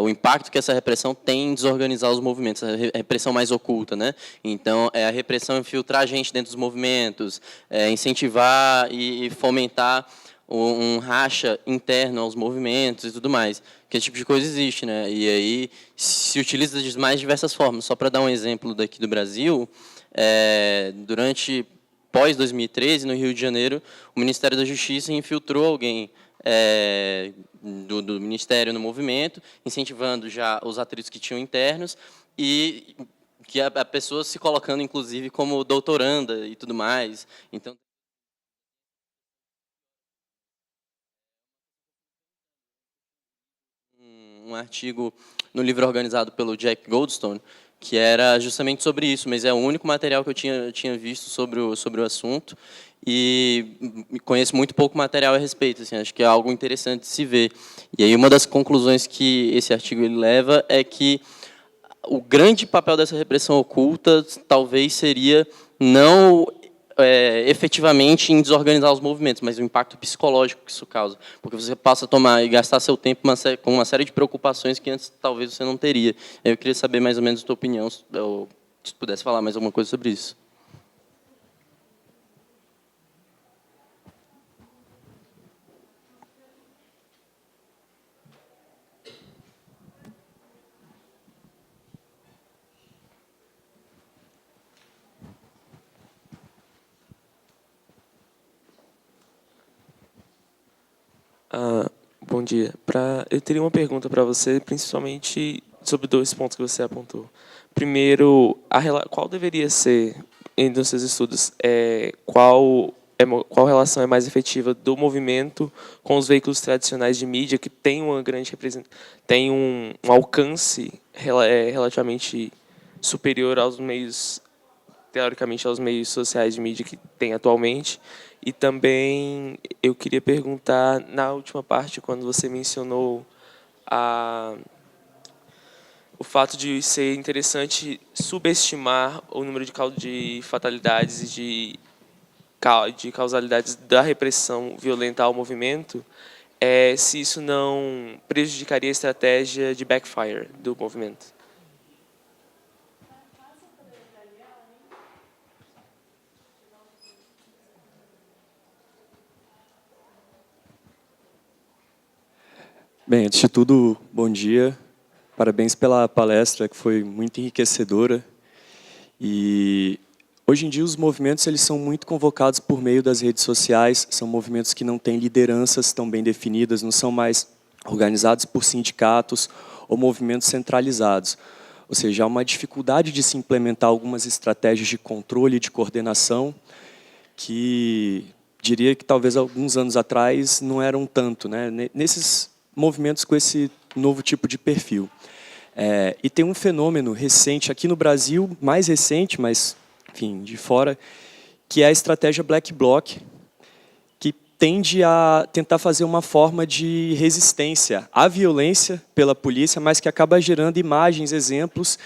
o impacto que essa repressão tem em desorganizar os movimentos, a repressão mais oculta, né? Então, é a repressão infiltrar a gente dentro dos movimentos, incentivar e fomentar um racha interno aos movimentos e tudo mais. Que esse tipo de coisa existe, né? E aí se utiliza de mais diversas formas. Só para dar um exemplo daqui do Brasil, durante pós-2013, no Rio de Janeiro, o Ministério da Justiça infiltrou alguém do Ministério no movimento, incentivando já os atritos que tinham internos e que a pessoa se colocando, inclusive, como doutoranda e tudo mais. Então, um artigo no livro organizado pelo Jack Goldstone, que era justamente sobre isso, mas é o único material que eu tinha visto sobre o assunto, e conheço muito pouco material a respeito, assim, acho que é algo interessante de se ver. E aí uma das conclusões que esse artigo ele leva é que o grande papel dessa repressão oculta talvez seria não efetivamente em desorganizar os movimentos, mas o impacto psicológico que isso causa, porque você passa a tomar e gastar seu tempo com uma série de preocupações que antes talvez você não teria. Eu queria saber mais ou menos a tua opinião, ou se pudesse falar mais alguma coisa sobre isso. Bom dia. Eu teria uma pergunta para você, principalmente sobre 2 pontos que você apontou. Primeiro, qual deveria ser, nos seus estudos, qual relação é mais efetiva do movimento com os veículos tradicionais de mídia, que tem uma grande tem um alcance relativamente superior aos meios, teoricamente, aos meios sociais de mídia que tem atualmente. E também eu queria perguntar, na última parte, quando você mencionou o fato de ser interessante subestimar o número de fatalidades e de causalidades da repressão violenta ao movimento, se isso não prejudicaria a estratégia de backfire do movimento. Bem, antes de tudo, bom dia. Parabéns pela palestra, que foi muito enriquecedora. E hoje em dia os movimentos eles são muito convocados por meio das redes sociais, são movimentos que não têm lideranças tão bem definidas, não são mais organizados por sindicatos ou movimentos centralizados. Ou seja, há uma dificuldade de se implementar algumas estratégias de controle e de coordenação que diria que talvez alguns anos atrás não eram tanto, né? Nesses movimentos com esse novo tipo de perfil. E tem um fenômeno recente aqui no Brasil, mais recente, mas, enfim, de fora, que é a estratégia Black Bloc, que tende a tentar fazer uma forma de resistência à violência pela polícia, mas que acaba gerando imagens, exemplos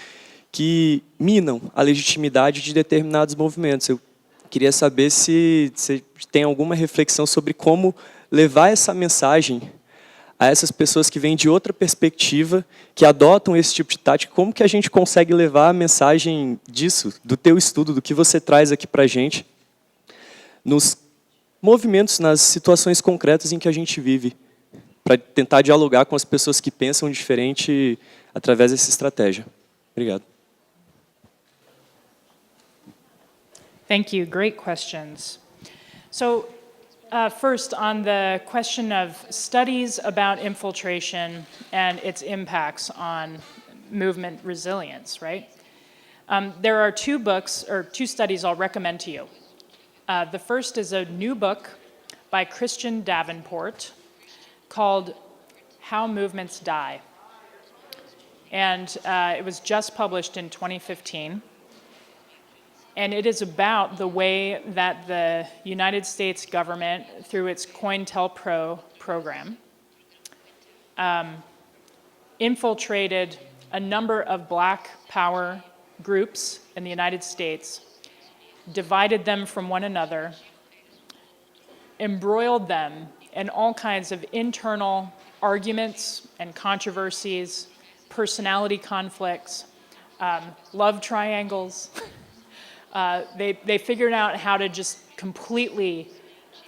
que minam a legitimidade de determinados movimentos. Eu queria saber se você tem alguma reflexão sobre como levar essa mensagem a essas pessoas que vêm de outra perspectiva, que adotam esse tipo de tática, como que a gente consegue levar a mensagem disso, do teu estudo, do que você traz aqui para a gente, nos movimentos, nas situações concretas em que a gente vive, para tentar dialogar com as pessoas que pensam diferente através dessa estratégia. Obrigado. Thank you. Great questions. So first, on the question of studies about infiltration and its impacts on movement resilience, right? There are two books, or two studies I'll recommend to you. The first is a new book by Christian Davenport called How Movements Die. And it was just published in 2015. And it is about the way that the United States government, through its COINTELPRO program, infiltrated a number of black power groups in the United States, divided them from one another, embroiled them in all kinds of internal arguments and controversies, personality conflicts, love triangles. They figured out how to just completely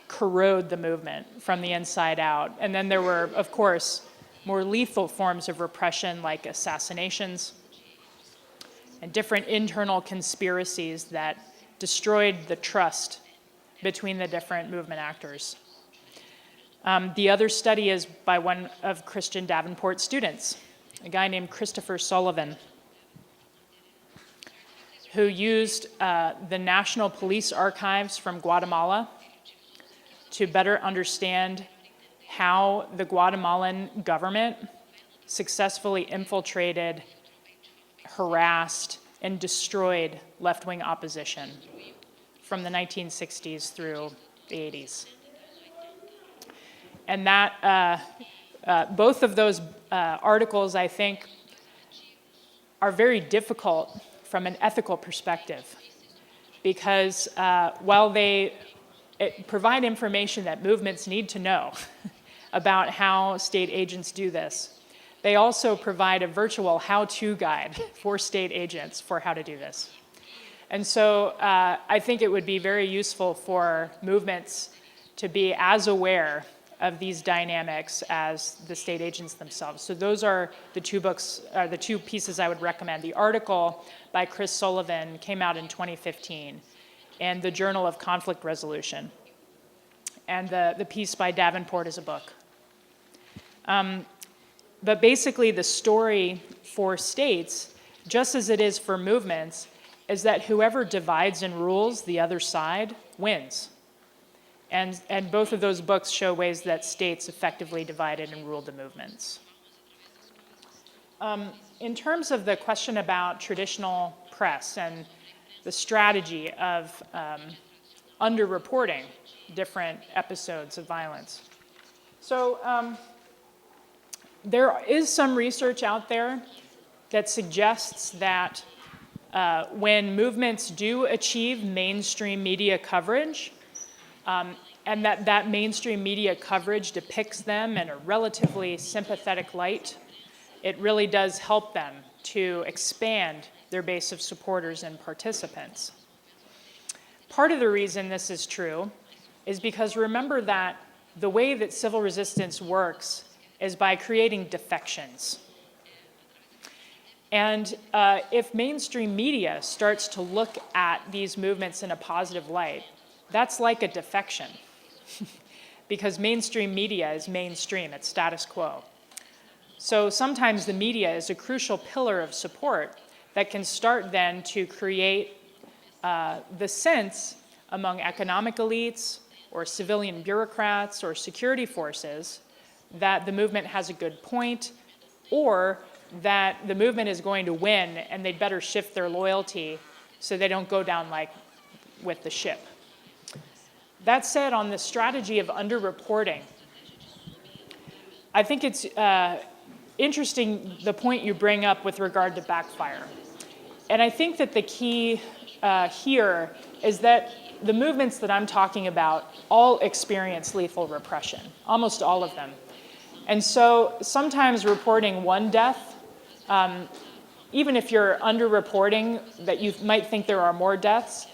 corrode the movement from the inside out. And then there were, of course, more lethal forms of repression like assassinations and different internal conspiracies that destroyed the trust between the different movement actors. The other study is by one of Christian Davenport's students, a guy named Christopher Sullivan, who used the National Police Archives from Guatemala to better understand how the Guatemalan government successfully infiltrated, harassed, and destroyed left-wing opposition from the 1960s through the 80s. And that, both of those articles, I think, are very difficult from an ethical perspective, because while they provide information that movements need to know about how state agents do this, they also provide a virtual how-to guide for state agents for how to do this. And so I think it would be very useful for movements to be as aware of these dynamics as the state agents themselves. So those are the two books, the two pieces I would recommend. The article by Chris Sullivan came out in 2015 in the Journal of Conflict Resolution. And the piece by Davenport is a book. But basically the story for states, just as it is for movements, is that whoever divides and rules the other side wins. And both of those books show ways that states effectively divided and ruled the movements. In terms of the question about traditional press and the strategy of underreporting different episodes of violence. So there is some research out there that suggests that when movements do achieve mainstream media coverage, and that mainstream media coverage depicts them in a relatively sympathetic light, it really does help them to expand their base of supporters and participants. Part of the reason this is true is because remember that the way that civil resistance works is by creating defections. And if mainstream media starts to look at these movements in a positive light, that's like a defection, because mainstream media is mainstream, it's status quo. So sometimes the media is a crucial pillar of support that can start then to create the sense among economic elites or civilian bureaucrats or security forces that the movement has a good point, or that the movement is going to win and they'd better shift their loyalty so they don't go down like with the ship. That said, on the strategy of underreporting, I think it's interesting the point you bring up with regard to backfire. And I think that the key here is that the movements that I'm talking about all experience lethal repression, almost all of them. And so sometimes reporting one death, even if you're underreporting that you might think there are more deaths,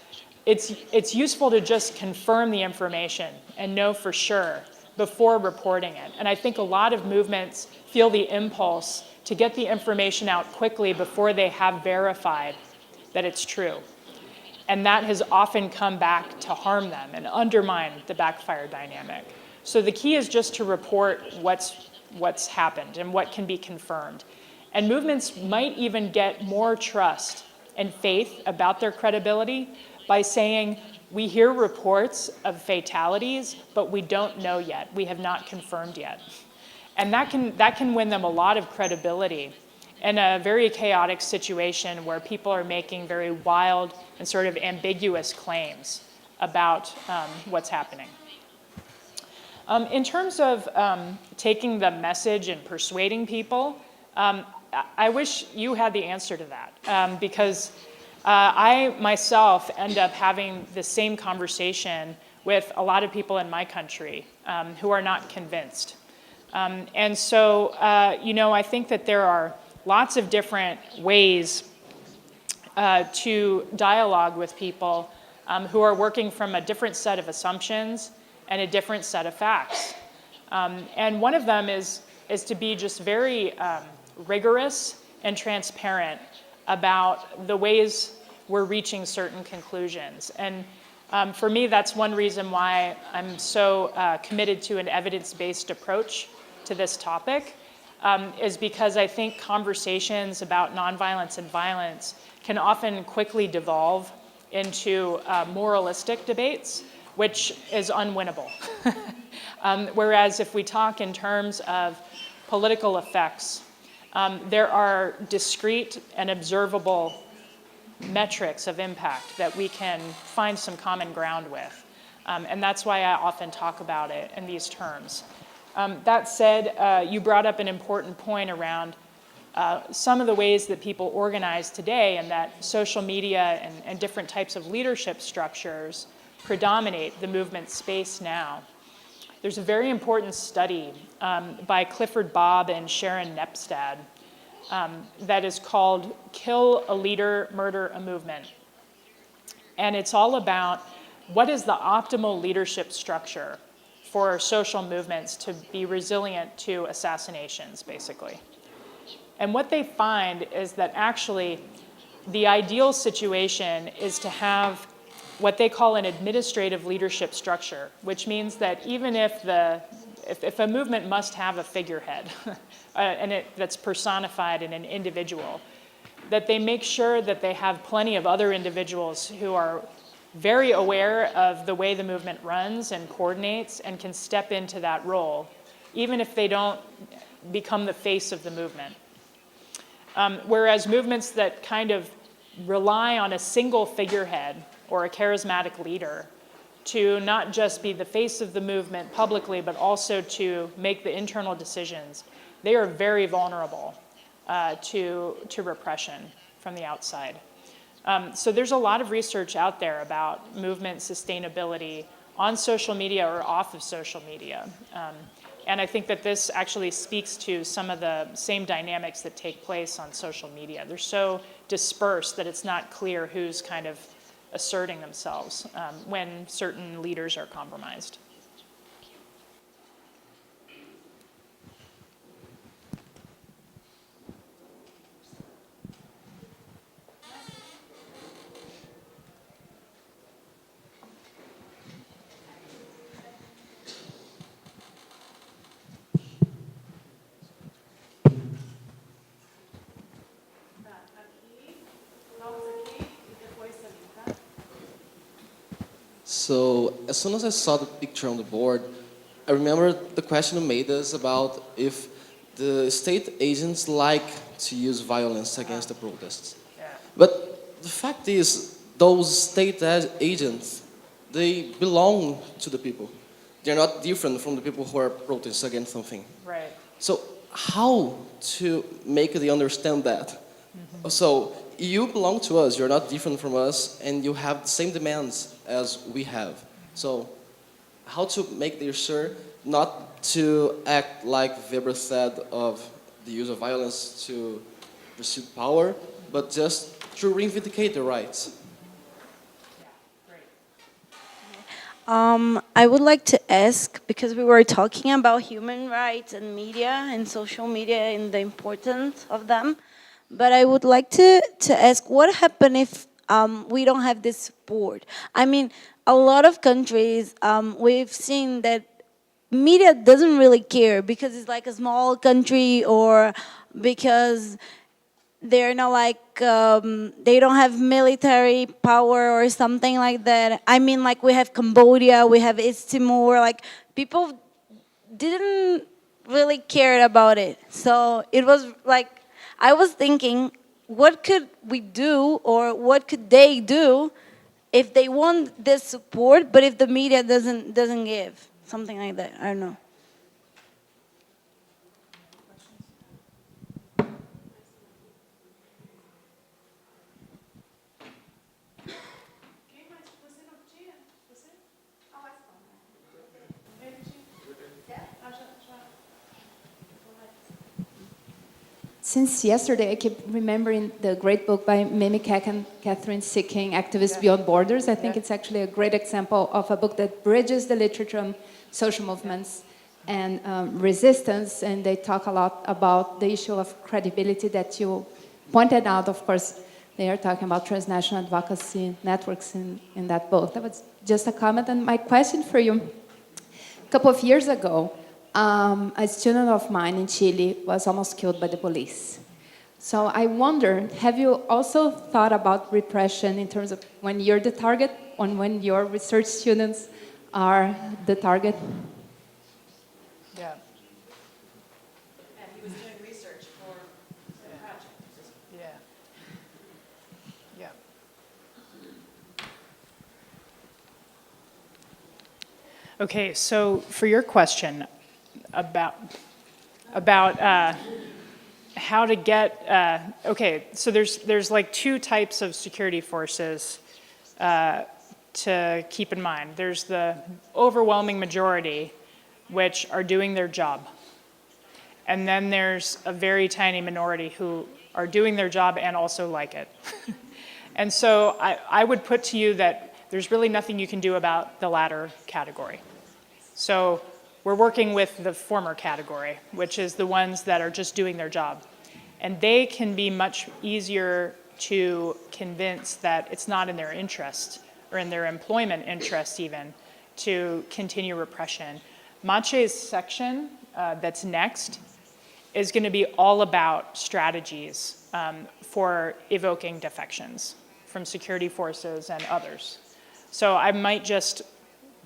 it's useful to just confirm the information and know for sure before reporting it. And I think a lot of movements feel the impulse to get the information out quickly before they have verified that it's true. And that has often come back to harm them and undermine the backfire dynamic. So the key is just to report what's happened and what can be confirmed. And movements might even get more trust and faith about their credibility by saying, we hear reports of fatalities, but we don't know yet. We have not confirmed yet. And that can win them a lot of credibility in a very chaotic situation where people are making very wild and sort of ambiguous claims about what's happening. In terms of taking the message and persuading people, I wish you had the answer to that, because I myself end up having the same conversation with a lot of people in my country who are not convinced. And so, I think that there are lots of different ways to dialogue with people who are working from a different set of assumptions and a different set of facts. And one of them is to be just very rigorous and transparent about the ways we're reaching certain conclusions. And for me, that's one reason why I'm so committed to an evidence-based approach to this topic, is because I think conversations about nonviolence and violence can often quickly devolve into moralistic debates, which is unwinnable. Whereas if we talk in terms of political effects, there are discrete and observable metrics of impact that we can find some common ground with. And that's why I often talk about it in these terms. That said, you brought up an important point around some of the ways that people organize today, and that social media and different types of leadership structures predominate the movement space now. There's a very important study by Clifford Bobb and Sharon Nepstad that is called Kill a Leader, Murder a Movement. And it's all about what is the optimal leadership structure for social movements to be resilient to assassinations, basically. And what they find is that actually the ideal situation is to have what they call an administrative leadership structure, which means that even if a movement must have a figurehead and that's personified in an individual, that they make sure that they have plenty of other individuals who are very aware of the way the movement runs and coordinates and can step into that role, even if they don't become the face of the movement. Whereas movements that kind of rely on a single figurehead or a charismatic leader to not just be the face of the movement publicly, but also to make the internal decisions, they are very vulnerable to repression from the outside. So there's a lot of research out there about movement sustainability on social media or off of social media. And I think that this actually speaks to some of the same dynamics that take place on social media. They're so dispersed that it's not clear who's kind of asserting themselves when certain leaders are compromised. So as soon as I saw the picture on the board, I remember the question you made us about if the state agents like to use violence against the protests. Yeah. But the fact is, those state agents, they belong to the people. They're not different from the people who are protesting against something. Right. So how to make them understand that? Mm-hmm. So you belong to us, you're not different from us, and you have the same demands as we have. So how to make them sure not to act like Weber said of the use of violence to pursue power, but just to reivindicate the rights. I would like to ask, because we were talking about human rights and media and social media and the importance of them, but I would like to ask, what happens if we don't have this support? I mean, a lot of countries, we've seen that media doesn't really care because it's like a small country or because they're not like, they don't have military power or something like that. I mean, like we have Cambodia, we have East Timor, like people didn't really care about it. So it was like, I was thinking, what could we do or what could they do if they want this support, but if the media doesn't give? Something like that, I don't know. Since yesterday, I keep remembering the great book by Mimi Keck and Catherine Sicking, Activists Beyond Borders. I think it's actually a great example of a book that bridges the literature on social movements and resistance, and they talk a lot about the issue of credibility that you pointed out. Of course, they are talking about transnational advocacy networks in that book. That was just a comment. And my question for you, a couple of years ago, a student of mine in Chile was almost killed by the police. So I wonder, have you also thought about repression in terms of when you're the target, or when your research students are the target? Yeah. And he was doing research for the project. Yeah. Yeah. Okay, so for your question about how to get, okay, so there's like two types of security forces to keep in mind. There's the overwhelming majority, which are doing their job. And then there's a very tiny minority who are doing their job and also like it. And so I would put to you that there's really nothing you can do about the latter category. So we're working with the former category, which is the ones that are just doing their job. And they can be much easier to convince that it's not in their interest, or in their employment interest even, to continue repression. Maciej's section that's next is going to be all about strategies for evoking defections from security forces and others. So I might just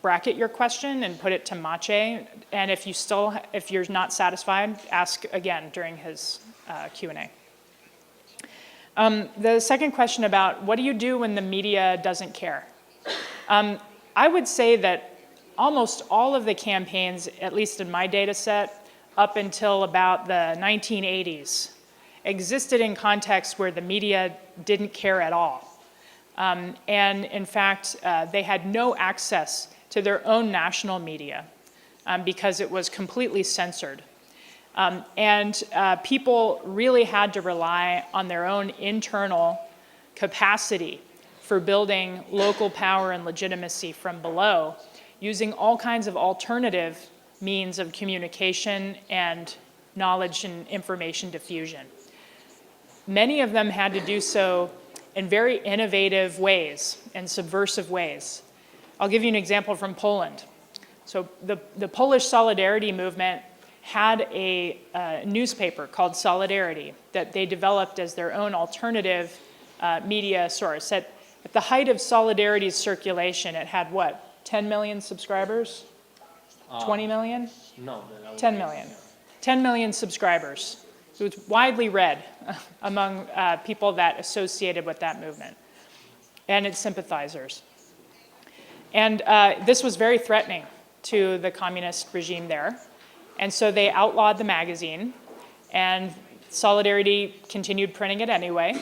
bracket your question and put it to Maciej, and if you're not satisfied, ask again during his Q&A. The second question about what do you do when the media doesn't care? I would say that almost all of the campaigns, at least in my data set, up until about the 1980s, existed in contexts where the media didn't care at all. And in fact, they had no access to their own national media because it was completely censored. And people really had to rely on their own internal capacity for building local power and legitimacy from below, using all kinds of alternative means of communication and knowledge and information diffusion. Many of them had to do so in very innovative ways and subversive ways. I'll give you an example from Poland. So the Polish Solidarity movement had a newspaper called Solidarity that they developed as their own alternative media source. At the height of Solidarity's circulation, it had what, 10 million subscribers? 20 million? No. 10 million. 10 million subscribers. So it's widely read among people that associated with that movement and its sympathizers. And this was very threatening to the communist regime there. And so they outlawed the magazine, and Solidarity continued printing it anyway.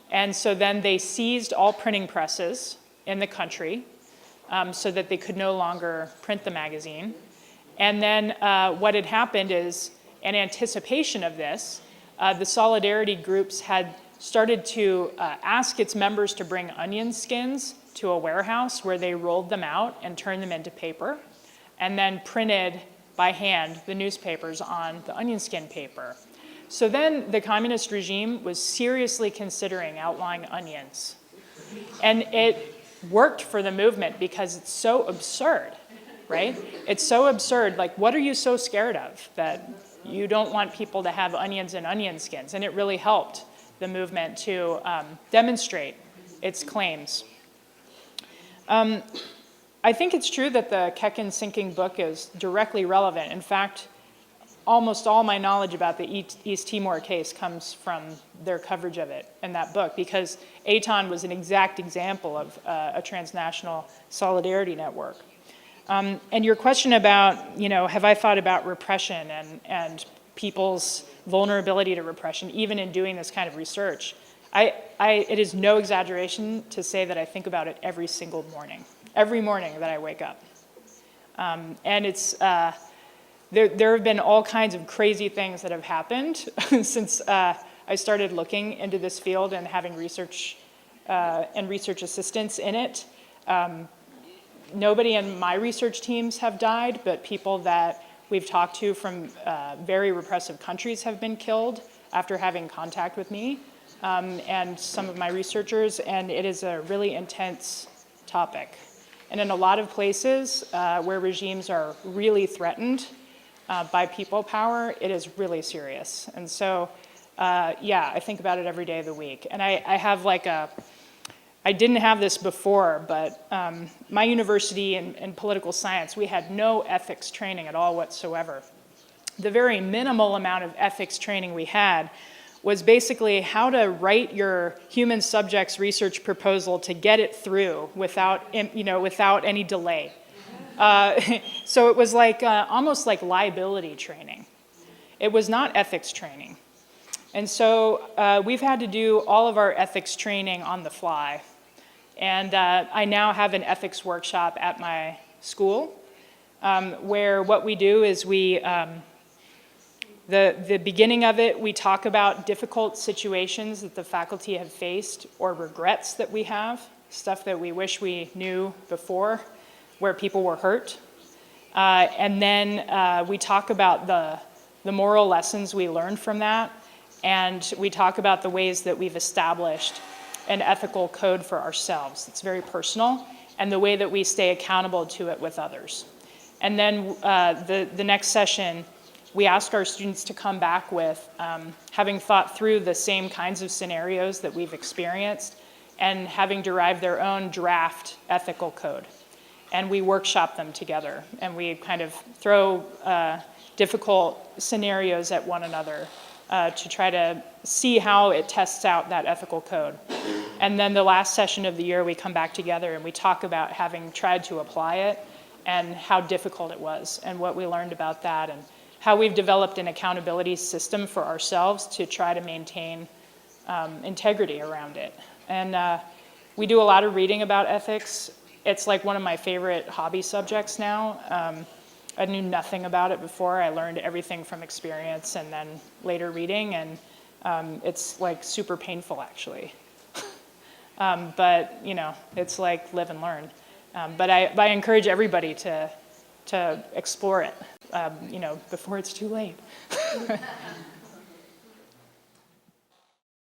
And so then they seized all printing presses in the country so that they could no longer print the magazine. And then what had happened is, in anticipation of this, the solidarity groups had started to ask its members to bring onion skins to a warehouse where they rolled them out and turned them into paper, and then printed by hand the newspapers on the onion skin paper. So then the communist regime was seriously considering outlawing onions. And it worked for the movement because it's so absurd, right? It's so absurd. Like, what are you so scared of that you don't want people to have onions and onion skins? And it really helped the movement to demonstrate its claims. I think it's true that the Kekin sinking book is directly relevant. In fact, almost all my knowledge about the East Timor case comes from their coverage of it in that book, because Aton was an exact example of a transnational solidarity network. And your question about, have I thought about repression and people's vulnerability to repression, even in doing this kind of research, it is no exaggeration to say that I think about it every single morning that I wake up. And it's, there have been all kinds of crazy things that have happened since I started looking into this field and having research and research assistants in it. Nobody in my research teams have died, but people that we've talked to from very repressive countries have been killed after having contact with me and some of my researchers, and it is a really intense topic. And in a lot of places where regimes are really threatened by people power, it is really serious. And so, yeah, I think about it every day of the week. And I have like I didn't have this before, but my university in political science, we had no ethics training at all whatsoever. The very minimal amount of ethics training we had was basically how to write your human subjects research proposal to get it through without any delay. So it was like almost like liability training. It was not ethics training. And so we've had to do all of our ethics training on the fly. And I now have an ethics workshop at my school where what we do is the beginning of it, we talk about difficult situations that the faculty have faced or regrets that we have, stuff that we wish we knew before, where people were hurt. And then we talk about the moral lessons we learned from that, and we talk about the ways that we've established an ethical code for ourselves. It's very personal, and the way that we stay accountable to it with others. And then the next session, we ask our students to come back with having thought through the same kinds of scenarios that we've experienced and having derived their own draft ethical code. And we workshop them together, and we kind of throw difficult scenarios at one another to try to see how it tests out that ethical code. And then the last session of the year, we come back together and we talk about having tried to apply it and how difficult it was and what we learned about that and how we've developed an accountability system for ourselves to try to maintain integrity around it. And we do a lot of reading about ethics. It's like one of my favorite hobby subjects now. I knew nothing about it before. I learned everything from experience and then later reading, and it's like super painful actually. But it's like live and learn. But I encourage everybody to explore it, before it's too late.